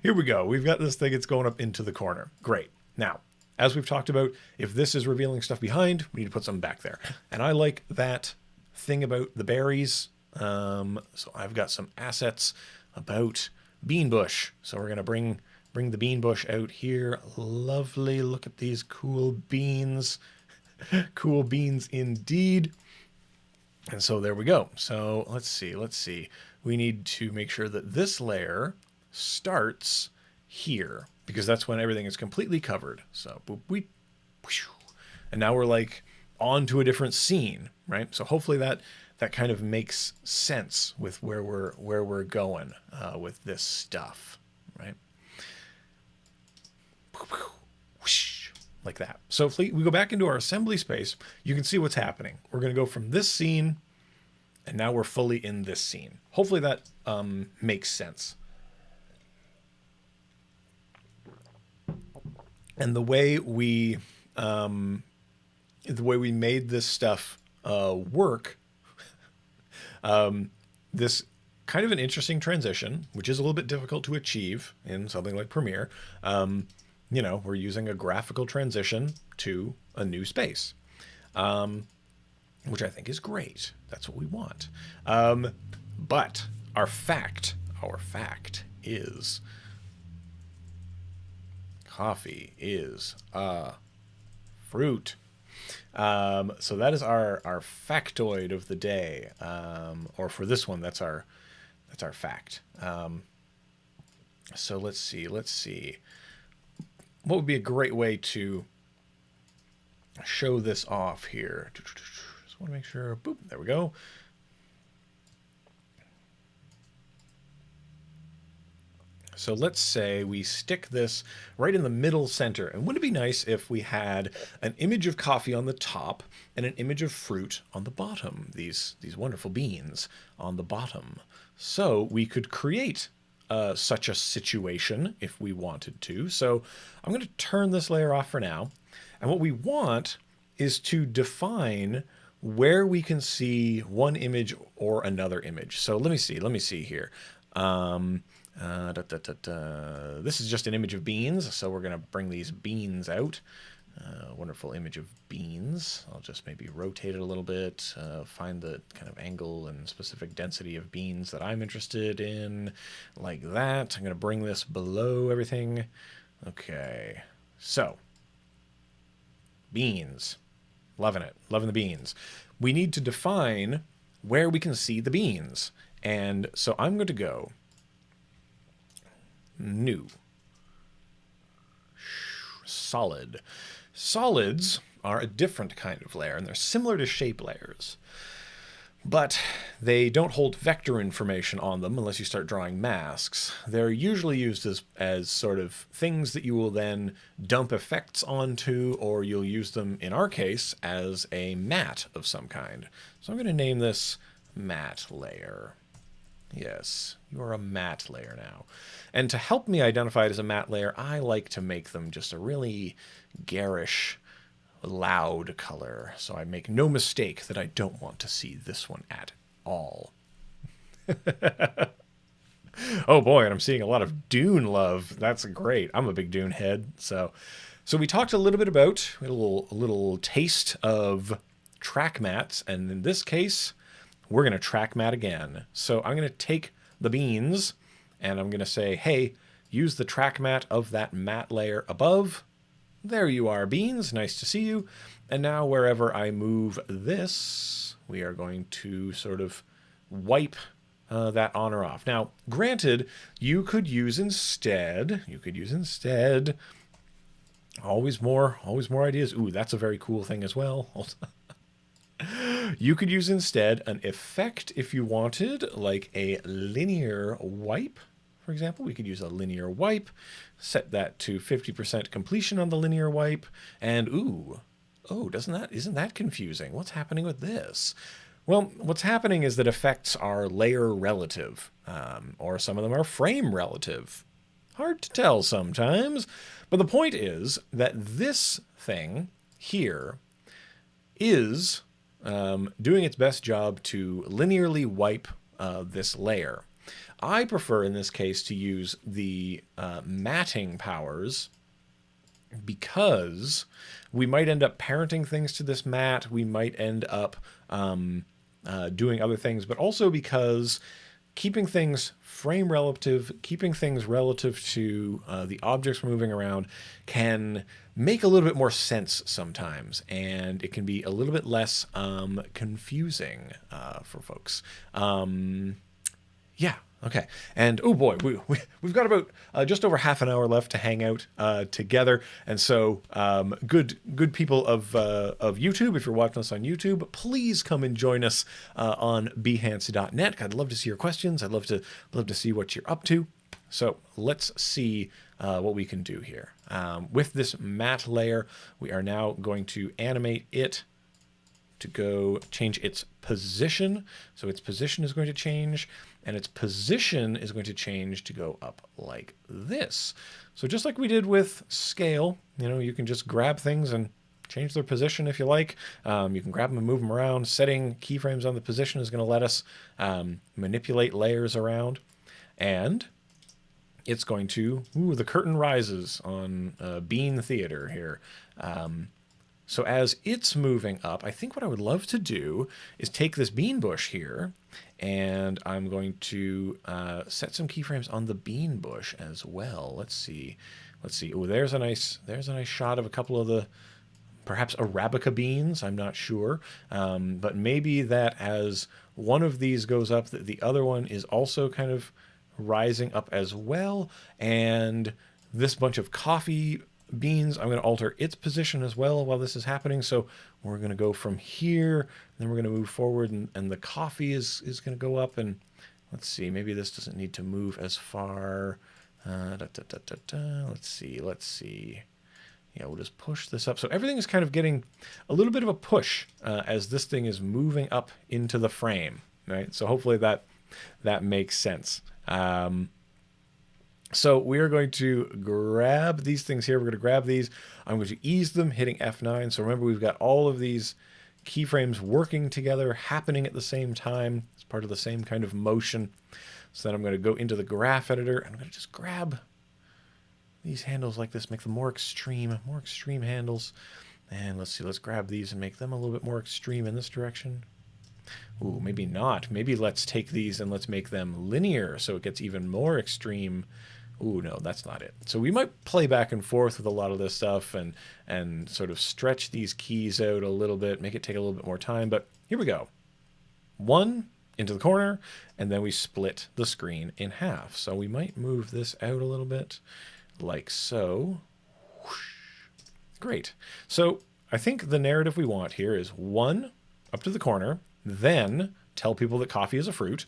here we go. We've got this thing. It's going up into the corner. Great. Now, as we've talked about, if this is revealing stuff behind, we need to put something back there. And I like that thing about the berries. So I've got some assets about bean bush. So we're going to bring the bean bush out here. Lovely. Look at these cool beans. Cool beans indeed. And so there we go. So let's see. We need to make sure that this layer starts here, because that's when everything is completely covered. So boop, boop, and now we're like onto a different scene, right? So hopefully that kind of makes sense with where we're going with this stuff, right? Whoosh, like that. So if we go back into our assembly space, you can see what's happening. We're going to go from this scene, and now we're fully in this scene. Hopefully that makes sense. And the way we made this stuff work, this kind of an interesting transition, which is a little bit difficult to achieve in something like Premiere. You know, we're using a graphical transition to a new space, which I think is great. That's what we want. But our fact is coffee is a fruit. So that is our factoid of the day, or for this one, that's our fact. So let's see. What would be a great way to show this off here? Just want to make sure. Boop, there we go. So let's say we stick this right in the middle center. And wouldn't it be nice if we had an image of coffee on the top and an image of fruit on the bottom? These wonderful beans on the bottom. So we could create such a situation if we wanted to. So I'm going to turn this layer off for now. And what we want is to define where we can see one image or another image. So let me see here. This is just an image of beans, so we're going to bring these beans out. Wonderful image of beans. I'll just maybe rotate it a little bit, find the kind of angle and specific density of beans that I'm interested in, like that. I'm going to bring this below everything. Okay, so beans. Loving it. Loving the beans. We need to define where we can see the beans. And so I'm going to go new, solid. Solids are a different kind of layer, and they're similar to shape layers, but they don't hold vector information on them unless you start drawing masks. They're usually used as sort of things that you will then dump effects onto, or you'll use them, in our case, as a matte of some kind. So I'm going to name this matte layer. Yes, you are a matte layer now. And to help me identify it as a matte layer, I like to make them just a really garish, loud color. So I make no mistake that I don't want to see this one at all. Oh boy, and I'm seeing a lot of Dune love. That's great. I'm a big Dune head. So we talked a little bit about, we had a little taste of track mattes, and in this case, we're going to track matte again. So I'm going to take the beans and I'm going to say, hey, use the track matte of that matte layer above. There you are, beans. Nice to see you. And now wherever I move this, we are going to sort of wipe that on or off. Now, granted, you could use instead, always more ideas. Ooh, that's a very cool thing as well. You could use instead an effect if you wanted, like a linear wipe. For example, we could use a linear wipe, set that to 50% completion on the linear wipe, and isn't that confusing? What's happening with this? Well, what's happening is that effects are layer relative, or some of them are frame relative. Hard to tell sometimes, but the point is that this thing here is doing its best job to linearly wipe this layer. I prefer in this case to use the matting powers because we might end up parenting things to this matte. We might end up doing other things, but also because keeping things frame relative, keeping things relative to the objects we're moving around can make a little bit more sense sometimes, and it can be a little bit less confusing for folks. Yeah, Okay, and oh boy, we've got about just over half an hour left to hang out together, and so good people of YouTube, if you're watching us on YouTube, please come and join us on behance.net. I'd love to see your questions. I'd love to see what you're up to. So let's see what we can do here. With this matte layer, we are now going to animate it to go change its position. So its position is going to change, and its position is going to change to go up like this. So just like we did with scale, you can just grab things and change their position if you like. You can grab them and move them around. Setting keyframes on the position is going to let us manipulate layers around. And it's going to, the curtain rises on Bean Theater here. So as it's moving up, I think what I would love to do is take this bean bush here, and I'm going to set some keyframes on the bean bush as well. Let's see. Oh, there's a nice shot of a couple of the perhaps Arabica beans. I'm not sure, but maybe that as one of these goes up, that the other one is also kind of rising up as well. And this bunch of coffee beans, I'm going to alter its position as well while this is happening. So we're going to go from here, then we're going to move forward, and the coffee is going to go up. And let's see, maybe this doesn't need to move as far. Let's see. Yeah, we'll just push this up. So everything is kind of getting a little bit of a push as this thing is moving up into the frame, right? So hopefully that makes sense. So we are going to grab these things here. We're going to grab these. I'm going to ease them, hitting F9. So remember, we've got all of these keyframes working together, happening at the same time. It's part of the same kind of motion. So then I'm going to go into the graph editor, and I'm going to just grab these handles like this, make them more extreme handles. And let's see, let's grab these and make them a little bit more extreme in this direction. Ooh, maybe not. Maybe let's take these and let's make them linear so it gets even more extreme. Ooh, no, that's not it. So we might play back and forth with a lot of this stuff and sort of stretch these keys out a little bit, make it take a little bit more time. But here we go. One into the corner, and then we split the screen in half. So we might move this out a little bit like so. Whoosh. Great. So I think the narrative we want here is one up to the corner, then tell people that coffee is a fruit,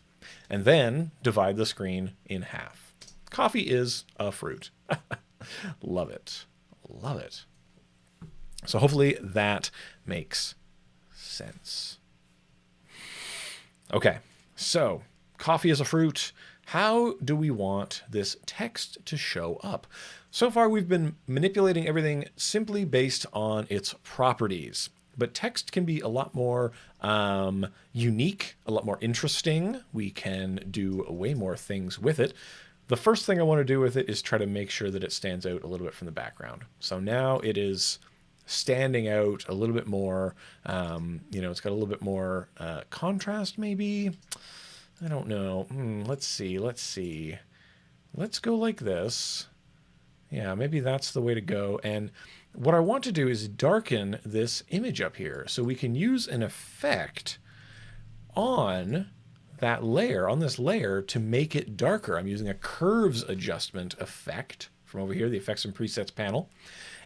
and then divide the screen in half. Coffee is a fruit. Love it. Love it. So hopefully that makes sense. Okay, so coffee is a fruit. How do we want this text to show up? So far, we've been manipulating everything simply based on its properties. But text can be a lot more unique, a lot more interesting. We can do way more things with it. The first thing I want to do with it is try to make sure that it stands out a little bit from the background. So now it is standing out a little bit more. It's got a little bit more contrast, maybe. I don't know. Let's see. Let's go like this. Yeah, maybe that's the way to go. And what I want to do is darken this image up here so we can use an effect on that layer, on this layer, to make it darker. I'm using a curves adjustment effect from over here, the effects and presets panel.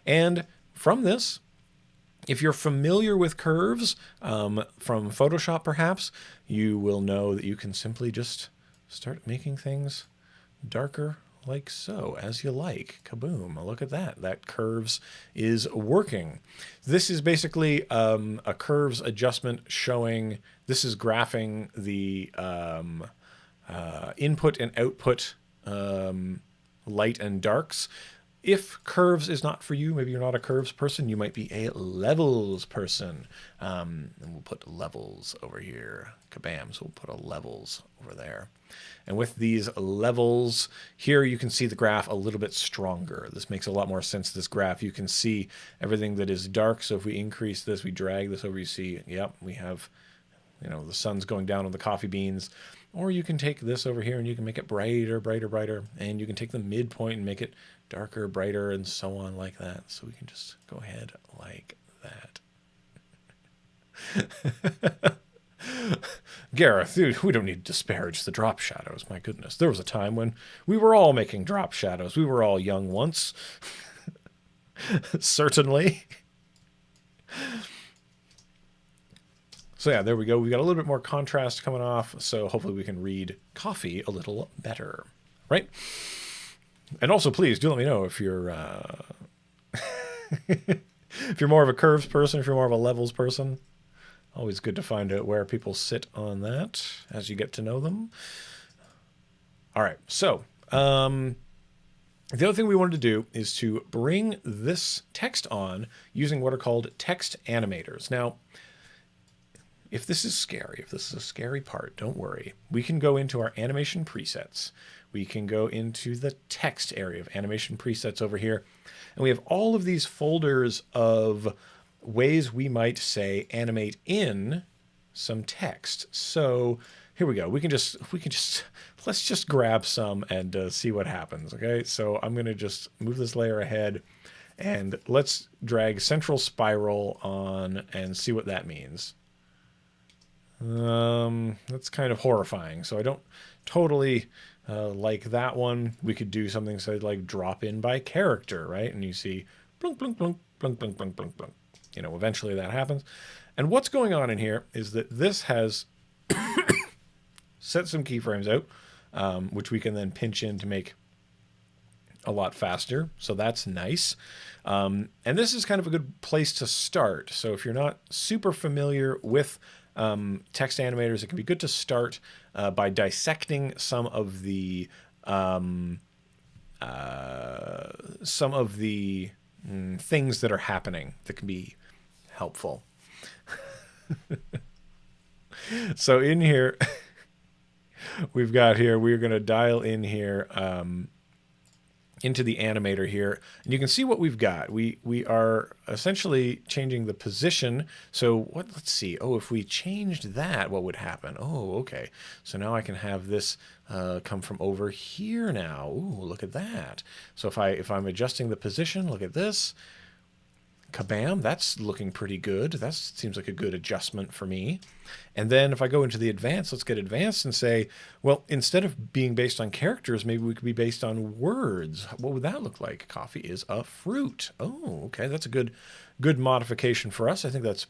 And from this, if you're familiar with curves from Photoshop perhaps, you will know that you can simply just start making things darker like so, as you like. Kaboom. Look at that. That curves is working. This is basically a curves adjustment showing, this is graphing the input and output light and darks. If curves is not for you, maybe you're not a curves person, you might be a levels person. And we'll put levels over here. Kabam. So we'll put a levels over there. And with these levels here, you can see the graph a little bit stronger. This makes a lot more sense, this graph. You can see everything that is dark. So if we increase this, we drag this over, you see, yep, we have, the sun's going down on the coffee beans. Or you can take this over here and you can make it brighter, brighter, brighter. And you can take the midpoint and make it darker, brighter, and so on like that. So we can just go ahead like that. Gareth, dude, we don't need to disparage the drop shadows. My goodness, there was a time when we were all making drop shadows. We were all young once. Certainly. So yeah, there we go. We got a little bit more contrast coming off, so hopefully we can read coffee a little better, right? And also, please do let me know if you're if you're more of a curves person, if you're more of a levels person. Always good to find out where people sit on that as you get to know them. All right, so the other thing we wanted to do is to bring this text on using what are called text animators. Now, if this is scary, if this is a scary part, don't worry. We can go into our animation presets. We can go into the text area of animation presets over here. And we have all of these folders of ways we might, say, animate in some text. So here we go. Let's just grab some and see what happens, okay? So I'm going to just move this layer ahead, and let's drag central spiral on and see what that means. That's kind of horrifying. So I don't totally like that one. We could do something, say, like drop in by character, right? And you see blunk, blunk, blunk, blunk, blunk, blunk, blunk, blunk. You know, eventually that happens. And what's going on in here is that this has set some keyframes out, which we can then pinch in to make a lot faster. So that's nice. And this is kind of a good place to start. So if you're not super familiar with text animators, it can be good to start by dissecting some of the things that are happening that can be helpful. So in here, we're going to dial in here into the animator here, and you can see what we've got. We are essentially changing the position. So let's see. Oh, if we changed that, what would happen? Oh, okay. So now I can have this come from over here now. Ooh, look at that. So if I'm adjusting the position, look at this. Kabam, that's looking pretty good. That seems like a good adjustment for me. And then if I go into the advanced, let's get advanced and say, well, instead of being based on characters, maybe we could be based on words. What would that look like? Coffee is a fruit. Oh, okay. That's a good modification for us. I think that's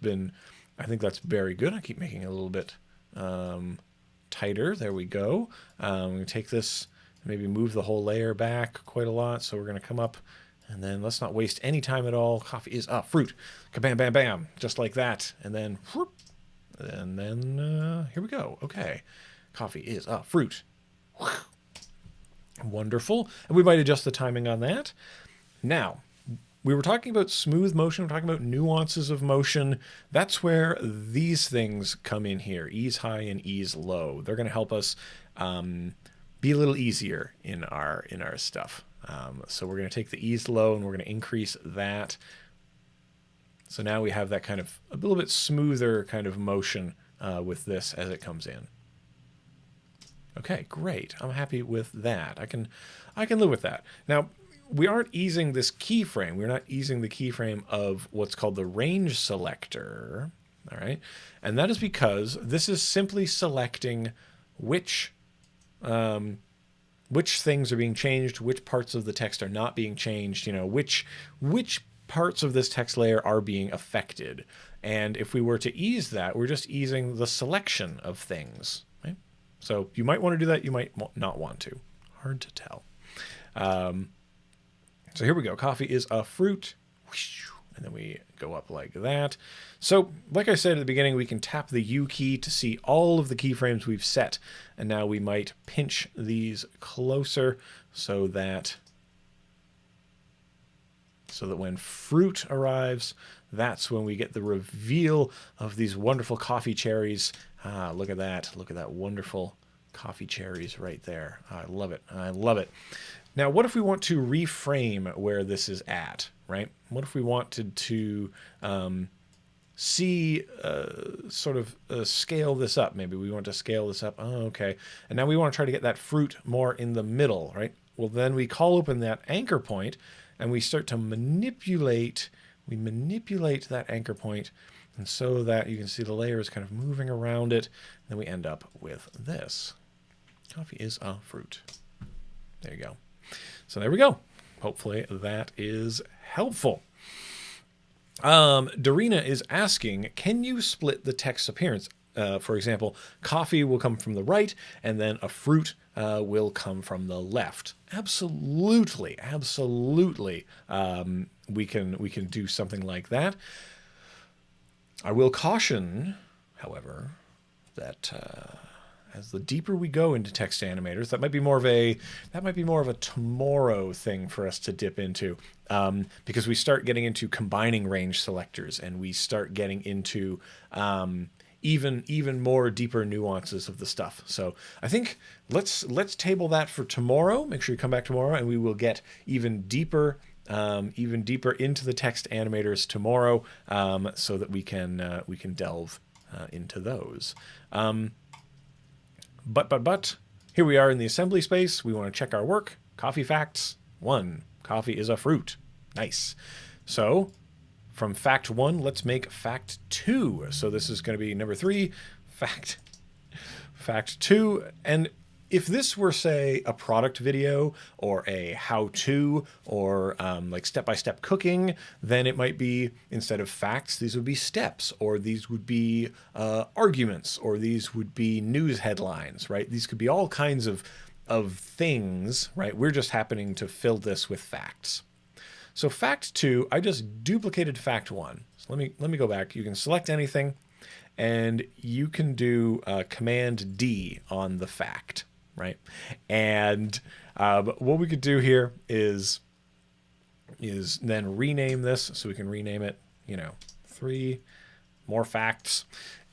very good. I keep making it a little bit tighter. There we go. I'm going to take this, maybe move the whole layer back quite a lot. So we're going to come up, and then let's not waste any time at all. Coffee is a fruit. Kabam, bam, bam. Just like that. And then, whoop, and then here we go. Okay. Coffee is a fruit. Wonderful. And we might adjust the timing on that. Now, we were talking about smooth motion. We're talking about nuances of motion. That's where these things come in here. Ease high and ease low. They're going to help us be a little easier in our stuff. So we're going to take the ease low and we're going to increase that. So now we have that kind of a little bit smoother kind of motion with this as it comes in. Okay, great. I'm happy with that. I can live with that. Now, we aren't easing this keyframe. We're not easing the keyframe of what's called the range selector. All right. And that is because this is simply selecting which things are being changed, which parts of the text are not being changed, you know, which parts of this text layer are being affected. And if we were to ease that, we're just easing the selection of things. Right? So you might want to do that. You might not want to. Hard to tell. So here we go. Coffee is a fruit. And then we go up like that. So like I said at the beginning, we can tap the U key to see all of the keyframes we've set. And now we might pinch these closer so that when fruit arrives, that's when we get the reveal of these wonderful coffee cherries. Look at that. Look at that wonderful coffee cherries right there. I love it. I love it. Now, what if we want to reframe where this is at, right? What if we wanted to see scale this up? Maybe we want to scale this up. Oh, okay. And now we want to try to get that fruit more in the middle, right? Well, then we call open that anchor point and we start to manipulate we manipulate that anchor point, and so that you can see the layer is kind of moving around it, and then we end up with this. Coffee is a fruit. There you go. So there we go. Hopefully that is helpful. Dorina is asking, can you split the text appearance? For example, coffee will come from the right, and then a fruit will come from the left. Absolutely, absolutely. We can do something like that. I will caution, however, that as the deeper we go into text animators, that might be more of a tomorrow thing for us to dip into, because we start getting into combining range selectors, and we start getting into even more deeper nuances of the stuff. So I think let's table that for tomorrow. Make sure you come back tomorrow, and we will get even deeper into the text animators tomorrow, so that we can delve into those. But here we are in the assembly space. We want to check our work. Coffee facts 1. Coffee is a fruit. Nice. So from fact 1, let's make fact 2. So this is going to be number 3, fact 2. And if this were, say, a product video or a how-to or like step-by-step cooking, then it might be, instead of facts, these would be steps, or these would be arguments, or these would be news headlines, right? These could be all kinds of things, right? We're just happening to fill this with facts. So fact 2, I just duplicated fact 1. So let me go back. You can select anything, and you can do Command D on the fact. Right, and what we could do here is then rename this, so we can rename it, 3 more facts,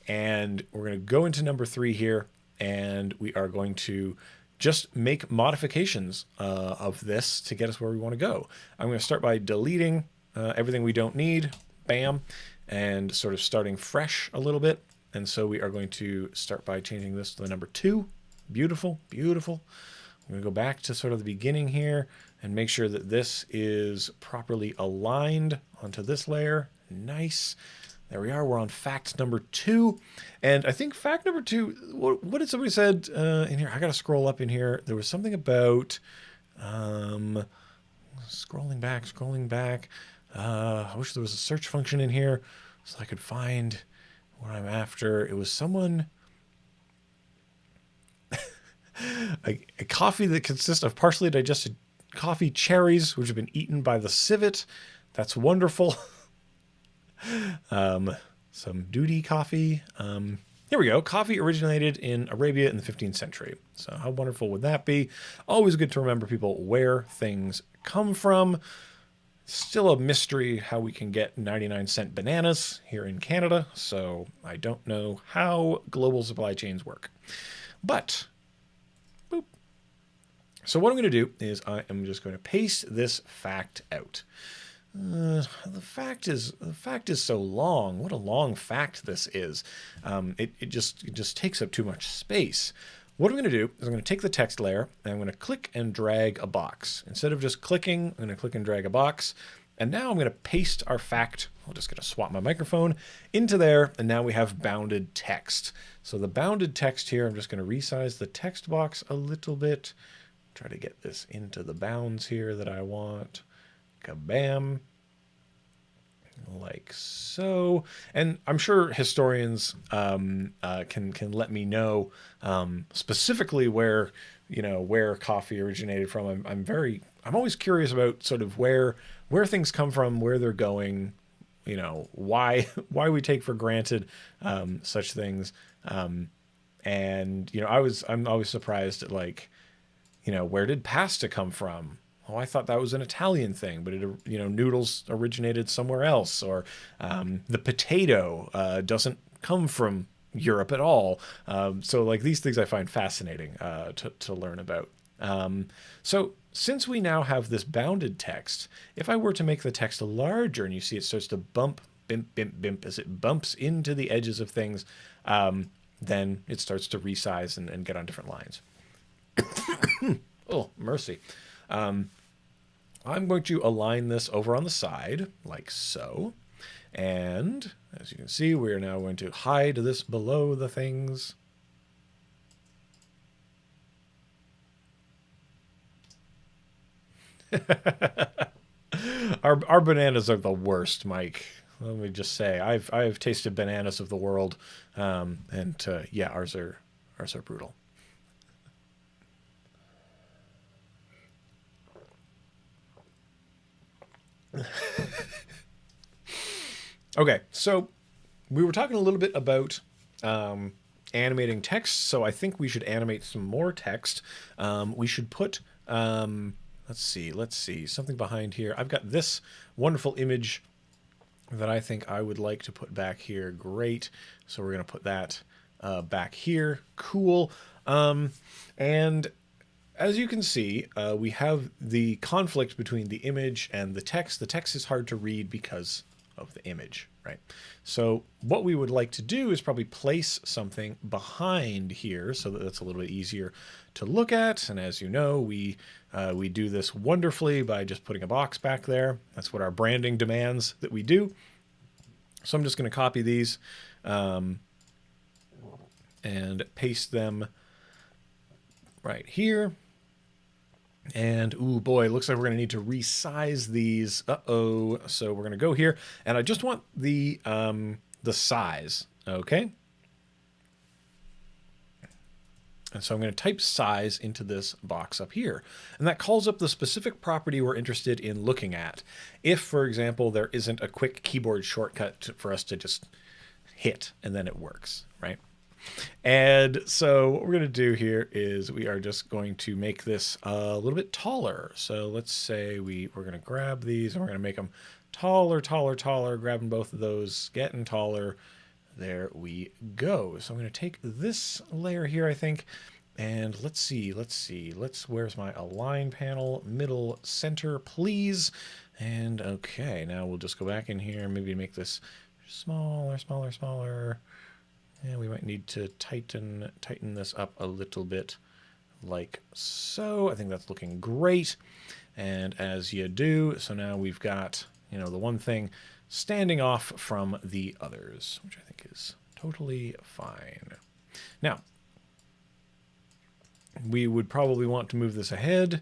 and we're going to go into number 3 here, and we are going to just make modifications of this to get us where we want to go. I'm going to start by deleting everything we don't need, bam, and sort of starting fresh a little bit, and so we are going to start by changing this to the number 2. Beautiful, beautiful. I'm going to go back to sort of the beginning here and make sure that this is properly aligned onto this layer. Nice. There we are. We're on fact number 2. And I think fact number 2, what did somebody said in here? I got to scroll up in here. There was something about scrolling back. I wish there was a search function in here so I could find what I'm after. It was someone... a coffee that consists of partially digested coffee cherries, which have been eaten by the civet. That's wonderful. Some duty coffee. Here we go. Coffee originated in Arabia in the 15th century. So how wonderful would that be? Always good to remember people where things come from. Still a mystery how we can get 99-cent bananas here in Canada. So I don't know how global supply chains work. But... so what I'm going to do is I am just going to paste this fact out. The fact is so long. What a long fact this is. It just takes up too much space. What I'm going to do is I'm going to take the text layer and I'm going to click and drag a box. Instead of just clicking, I'm going to click and drag a box. And now I'm going to paste our fact. I'm just going to swap my microphone into there. And now we have bounded text. So the bounded text here, I'm just going to resize the text box a little bit. Try to get this into the bounds here that I want. Kabam. Like so. And I'm sure historians can let me know specifically where coffee originated from. I'm always curious about sort of where things come from, where they're going, why we take for granted such things. And I'm always surprised at, like, where did pasta come from? Oh, I thought that was an Italian thing, but noodles originated somewhere else. Or the potato doesn't come from Europe at all. So like these things I find fascinating to learn about. So since we now have this bounded text, if I were to make the text larger, and you see it starts to bump, bimp, as it bumps into the edges of things, then it starts to resize and get on different lines. Oh, mercy. I'm going to align this over on the side like so. And as you can see, we are now going to hide this below the things. Our bananas are the worst, Mike. Let me just say, I've tasted bananas of the world, and yeah, ours are brutal. Okay, so we were talking a little bit about animating text, so I think we should animate some more text. We should put, let's see, something behind here. I've got this wonderful image that I think I would like to put back here. Great. So we're going to put that back here. Cool. And as you can see, we have the conflict between the image and the text. The text is hard to read because of the image, right? So what we would like to do is probably place something behind here so that it's a little bit easier to look at. And as you know, we do this wonderfully by just putting a box back there. That's what our branding demands that we do. So I'm just going to copy these and paste them right here. And, ooh, boy, it looks like we're going to need to resize these. Uh-oh. So we're going to go here. And I just want the size, okay? And so I'm going to type size into this box up here. And that calls up the specific property we're interested in looking at. If, for example, there isn't a quick keyboard shortcut for us to just hit and then it works, right? And so what we're going to do here is we are just going to make this a little bit taller. So let's say we're going to grab these and we're going to make them taller, taller, taller, grabbing both of those, getting taller. There we go. So I'm going to take this layer here, I think, and let's see. Where's my align panel? Middle center, please. And okay, now we'll just go back in here, maybe make this smaller, smaller, smaller. And we might need to tighten this up a little bit like so. I think that's looking great. And as you do, so now we've got, the one thing standing off from the others, which I think is totally fine. Now, we would probably want to move this ahead.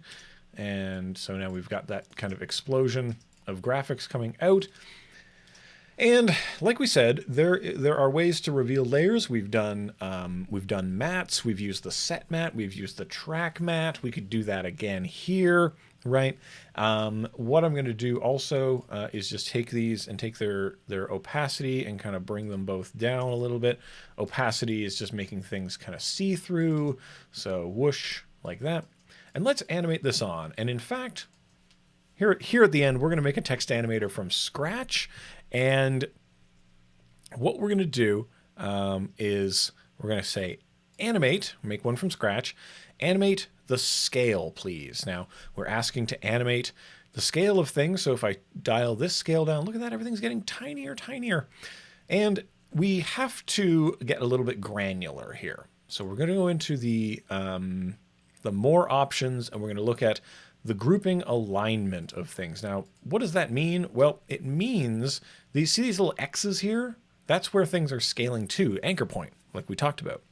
And so now we've got that kind of explosion of graphics coming out. And like we said, there are ways to reveal layers. We've done mats. We've used the set mat. We've used the track mat. We could do that again here, right? What I'm going to do also is just take these and take their opacity and kind of bring them both down a little bit. Opacity is just making things kind of see-through. So whoosh, like that. And let's animate this on. And in fact, here at the end, we're going to make a text animator from scratch. And what we're going to do is we're going to say animate, make one from scratch, animate the scale, please. Now, we're asking to animate the scale of things. So if I dial this scale down, look at that, everything's getting tinier, tinier. And we have to get a little bit granular here. So we're going to go into the more options, and we're going to look at the grouping alignment of things. Now, what does that mean? Well, it means see these little X's here? That's where things are scaling to, anchor point, like we talked about.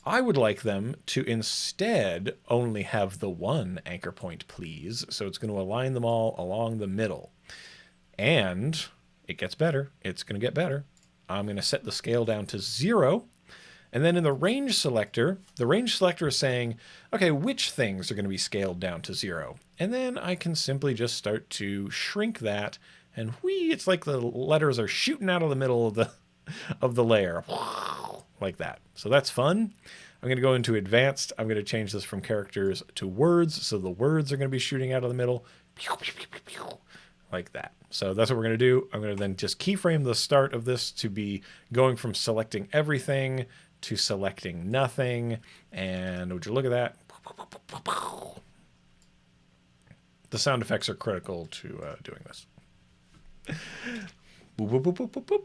I would like them to instead only have the one anchor point, please. So it's going to align them all along the middle. And it gets better. It's going to get better. I'm going to set the scale down to 0. And then in the range selector is saying, okay, which things are going to be scaled down to 0? And then I can simply just start to shrink that, and whee, it's like the letters are shooting out of the middle of the layer, like that. So that's fun. I'm going to go into advanced. I'm going to change this from characters to words, so the words are going to be shooting out of the middle, like that. So that's what we're going to do. I'm going to then just keyframe the start of this to be going from selecting everything to selecting nothing. And would you look at that? The sound effects are critical to doing this. Boop, boop, boop, boop, boop, boop.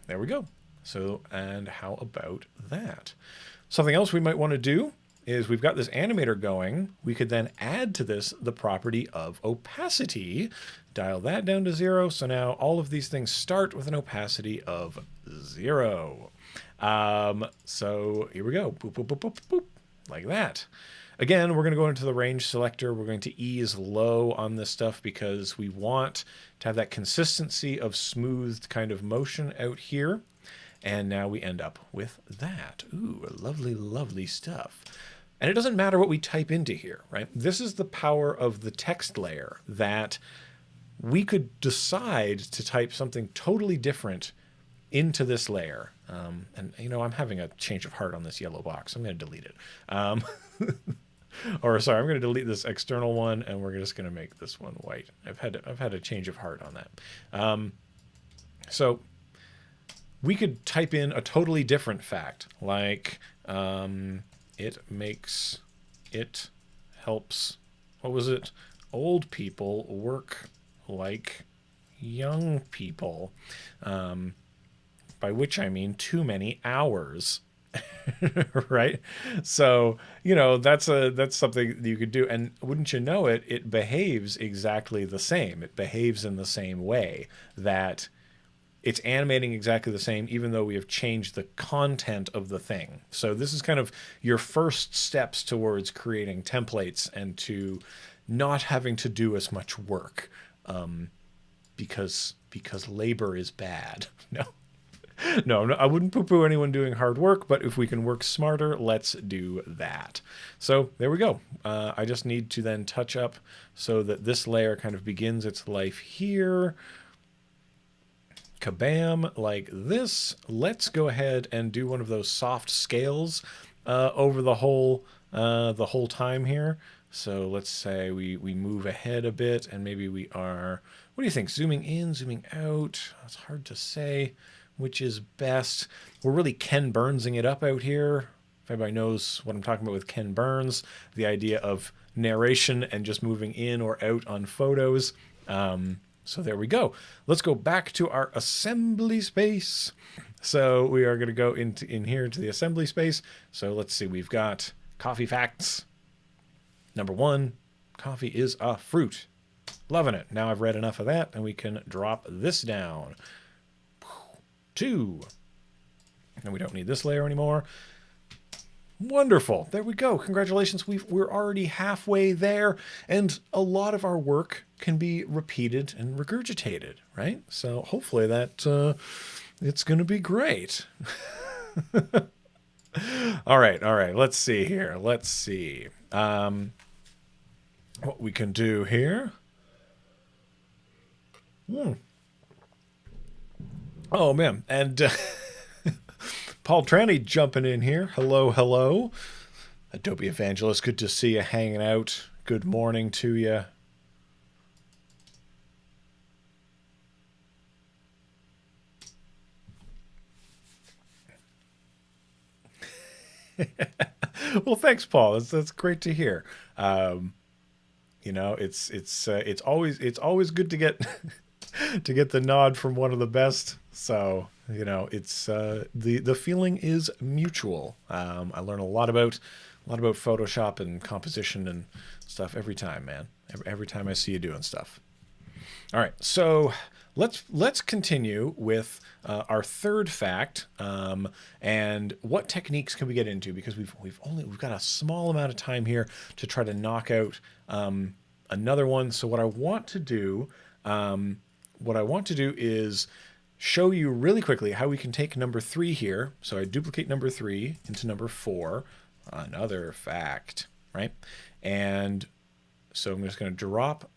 There we go. So, and how about that? Something else we might want to do is we've got this animator going. We could then add to this the property of opacity, dial that down to 0. So now all of these things start with an opacity of 0. So here we go. Boop, boop, boop, boop, boop, like that. Again, we're going to go into the range selector. We're going to ease low on this stuff because we want to have that consistency of smoothed kind of motion out here. And now we end up with that. Ooh, lovely, lovely stuff. And it doesn't matter what we type into here, right? This is the power of the text layer, that we could decide to type something totally different into this layer. And, you know, I'm having a change of heart on this yellow box. I'm going to delete it. Or sorry, I'm going to delete this external one, and we're just going to make this one white. I've had a change of heart on that. So we could type in a totally different fact, like it helps, what was it? Old people work like young people, by which I mean too many hours. Right? So, you know, that's something that you could do. And wouldn't you know it, it behaves exactly the same. It behaves in the same way, that it's animating exactly the same, even though we have changed the content of the thing. So this is kind of your first steps towards creating templates and to not having to do as much work, because labor is bad. No, I wouldn't poo-poo anyone doing hard work, but if we can work smarter, let's do that. So there we go. I just need to then touch up so that this layer kind of begins its life here. Kabam, like this. Let's go ahead and do one of those soft scales over the whole time here. So let's say we move ahead a bit, and maybe we are, what do you think? Zooming in, zooming out? It's hard to say which is best. We're really Ken Burnsing it up out here. If anybody knows what I'm talking about with Ken Burns, the idea of narration and just moving in or out on photos. So there we go. Let's go back to our assembly space. So we are going to go in here to the assembly space. So let's see, we've got coffee facts. Number 1, coffee is a fruit. Loving it. Now I've read enough of that, and we can drop this down. 2. And we don't need this layer anymore. Wonderful. There we go. Congratulations. We're already halfway there, and a lot of our work can be repeated and regurgitated, right? So hopefully that it's going to be great. All right. Let's see here. Let's see what we can do here. Oh, man. And Paul Tranny jumping in here. Hello, hello. Adobe Evangelist, good to see you hanging out. Good morning to you. Well, thanks, Paul. That's great to hear. You know, it's always good to get to get the nod from one of the best. So, you know, it's the feeling is mutual. I learn a lot about Photoshop and composition and stuff every time, man. Every time I see you doing stuff. All right, so let's continue with our third fact, and what techniques can we get into, because we've got a small amount of time here to try to knock out another one. So what I want to do is show you really quickly how we can take number 3 here. So I duplicate number 3 into number 4, another fact, right? And so I'm just going to drop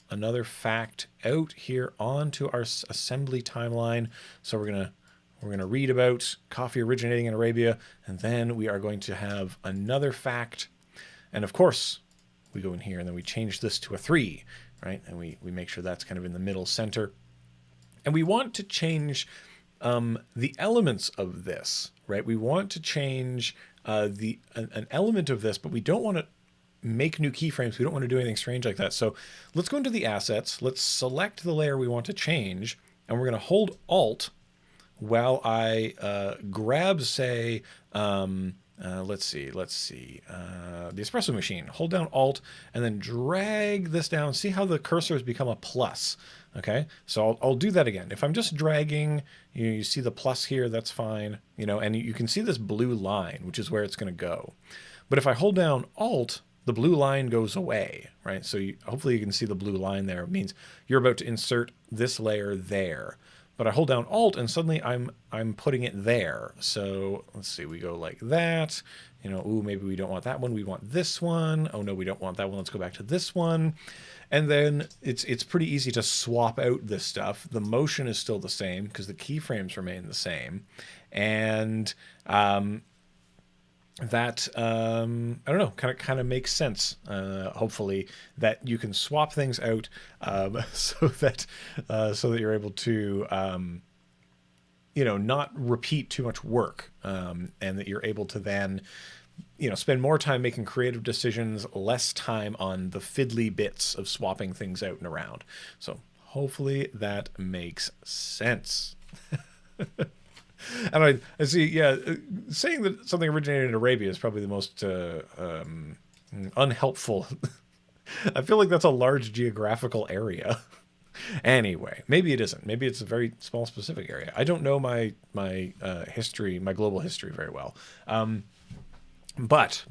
another fact out here onto our assembly timeline. So we're gonna read about coffee originating in Arabia, and then we are going to have another fact. And of course, we go in here and then we change this to a 3, right? And we make sure that's kind of in the middle center. And we want to change the elements of this, right? We want to change an element of this, but we don't want to make new keyframes. We don't want to do anything strange like that. So let's go into the assets. Let's select the layer we want to change, and we're going to hold Alt while I grab, say, let's see, the espresso machine. Hold down Alt and then drag this down. See how the cursor has become a plus. Okay, so I'll do that again. If I'm just dragging, you see the plus here, that's fine. And you can see this blue line, which is where it's going to go. But if I hold down Alt, the blue line goes away, right? So hopefully you can see the blue line there. It means you're about to insert this layer there. But I hold down Alt and suddenly I'm putting it there. So let's see, we go like that. Ooh, maybe we don't want that one. We want this one. Oh no, we don't want that one. Let's go back to this one. And then it's pretty easy to swap out this stuff. The motion is still the same because the keyframes remain the same. And that I don't know, kind of makes sense. Hopefully that you can swap things out so that you're able to not repeat too much work, and that you're able to then spend more time making creative decisions, less time on the fiddly bits of swapping things out and around. So hopefully that makes sense. And I see, yeah, saying that something originated in Arabia is probably the most unhelpful. I feel like that's a large geographical area. Anyway, maybe it isn't. Maybe it's a very small specific area. I don't know my history, my global history very well. But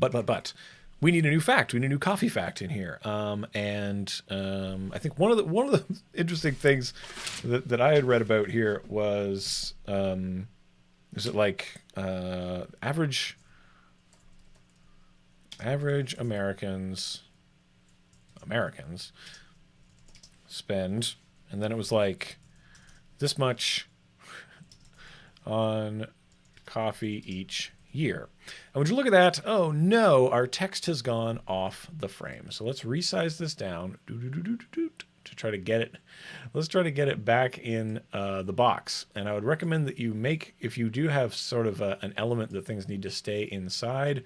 we need a new fact. We need a new coffee fact in here. And I think one of the interesting things that I had read about here was is it like average Americans spend, and then it was like this much on coffee each year. And when you look at that, oh no, our text has gone off the frame. So let's resize this down to try to get it. Let's try to get it back in the box. And I would recommend that you if you do have sort of an element that things need to stay inside,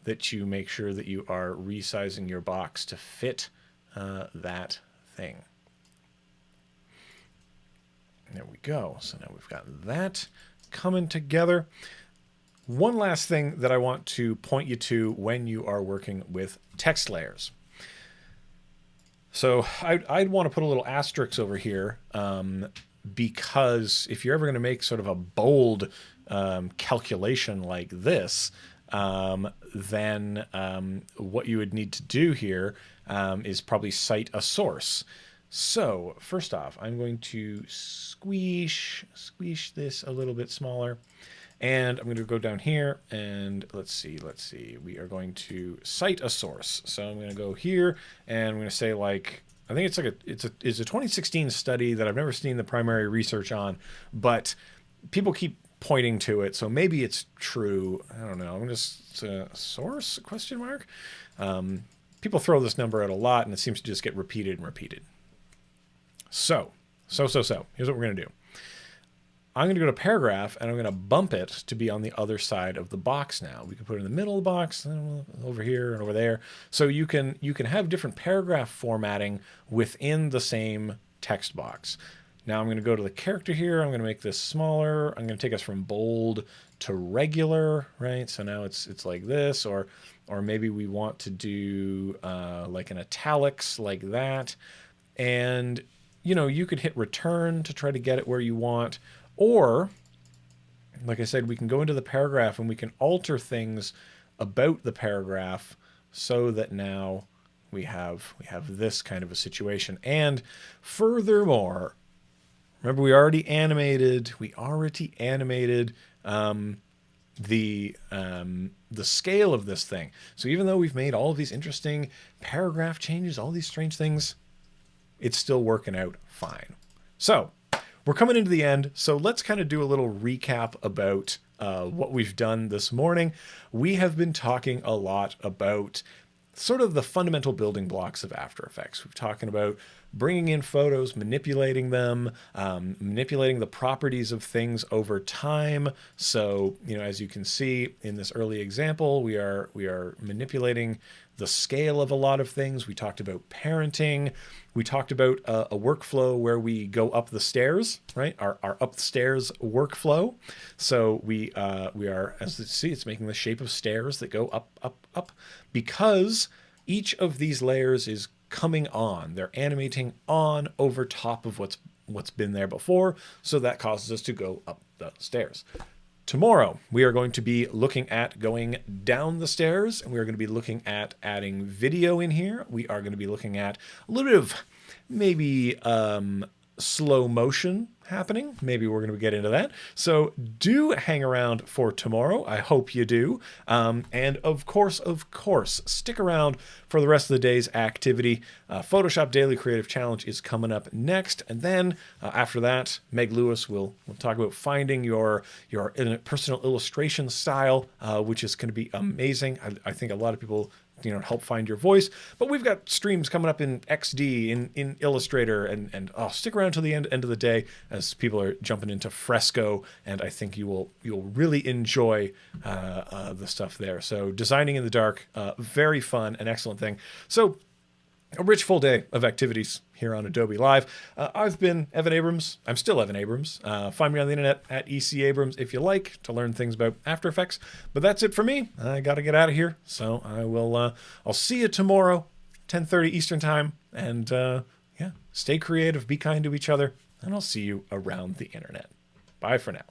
that you make sure that you are resizing your box to fit that thing. There we go. So now we've got that coming together. One last thing that I want to point you to when you are working with text layers. So I'd want to put a little asterisk over here because if you're ever going to make sort of a bold calculation like this, then what you would need to do here is probably cite a source. So first off, I'm going to squeeze this a little bit smaller. And I'm going to go down here and let's see. We are going to cite a source. So I'm going to go here and I'm going to say, like, I think it's a 2016 study that I've never seen the primary research on, but people keep pointing to it. So maybe it's true. I don't know. I'm just source ? People throw this number out a lot and it seems to just get repeated and repeated. So here's what we're going to do. I'm going to go to paragraph and I'm going to bump it to be on the other side of the box now. We can put it in the middle of the box, over here and over there. So you can have different paragraph formatting within the same text box. Now I'm going to go to the character here. I'm going to make this smaller. I'm going to take us from bold to regular, right? So now it's like this, or maybe we want to do like an italics like that. And you could hit return to try to get it where you want. Or, like I said, we can go into the paragraph and we can alter things about the paragraph so that now we have this kind of a situation. And furthermore, remember we already animated the scale of this thing. So even though we've made all of these interesting paragraph changes, all these strange things, it's still working out fine. So we're coming into the end, so let's kind of do a little recap about what we've done this morning. We have been talking a lot about sort of the fundamental building blocks of After Effects. We've talking about bringing in photos, manipulating them, manipulating the properties of things over time. So, as you can see in this early example, we are manipulating the scale of a lot of things. We talked about parenting. We talked about a workflow where we go up the stairs, right? Our up the stairs workflow. So we are, as you see, it's making the shape of stairs that go up, up, up, because each of these layers is coming on. They're animating on over top of what's been there before. So that causes us to go up the stairs. Tomorrow, we are going to be looking at going down the stairs, and we are going to be looking at adding video in here. We are going to be looking at a little bit of maybe slow motion happening. Maybe we're going to get into that. So do hang around for tomorrow. I hope you do. And of course, stick around for the rest of the day's activity. Photoshop Daily Creative Challenge is coming up next. And then after that, Meg Lewis will talk about finding your personal illustration style, which is going to be amazing. I think a lot of people help find your voice. But we've got streams coming up in XD, in Illustrator, and stick around till the end of the day as people are jumping into Fresco, and I think you'll really enjoy the stuff there. So designing in the dark, very fun, an excellent thing. So a rich full day of activities here on Adobe Live. I've been Evan Abrams. I'm still Evan Abrams. Find me on the internet at EC Abrams if you like to learn things about After Effects. But that's it for me. I got to get out of here. So I will. I'll see you tomorrow, 10:30 Eastern Time. And stay creative, be kind to each other, and I'll see you around the internet. Bye for now.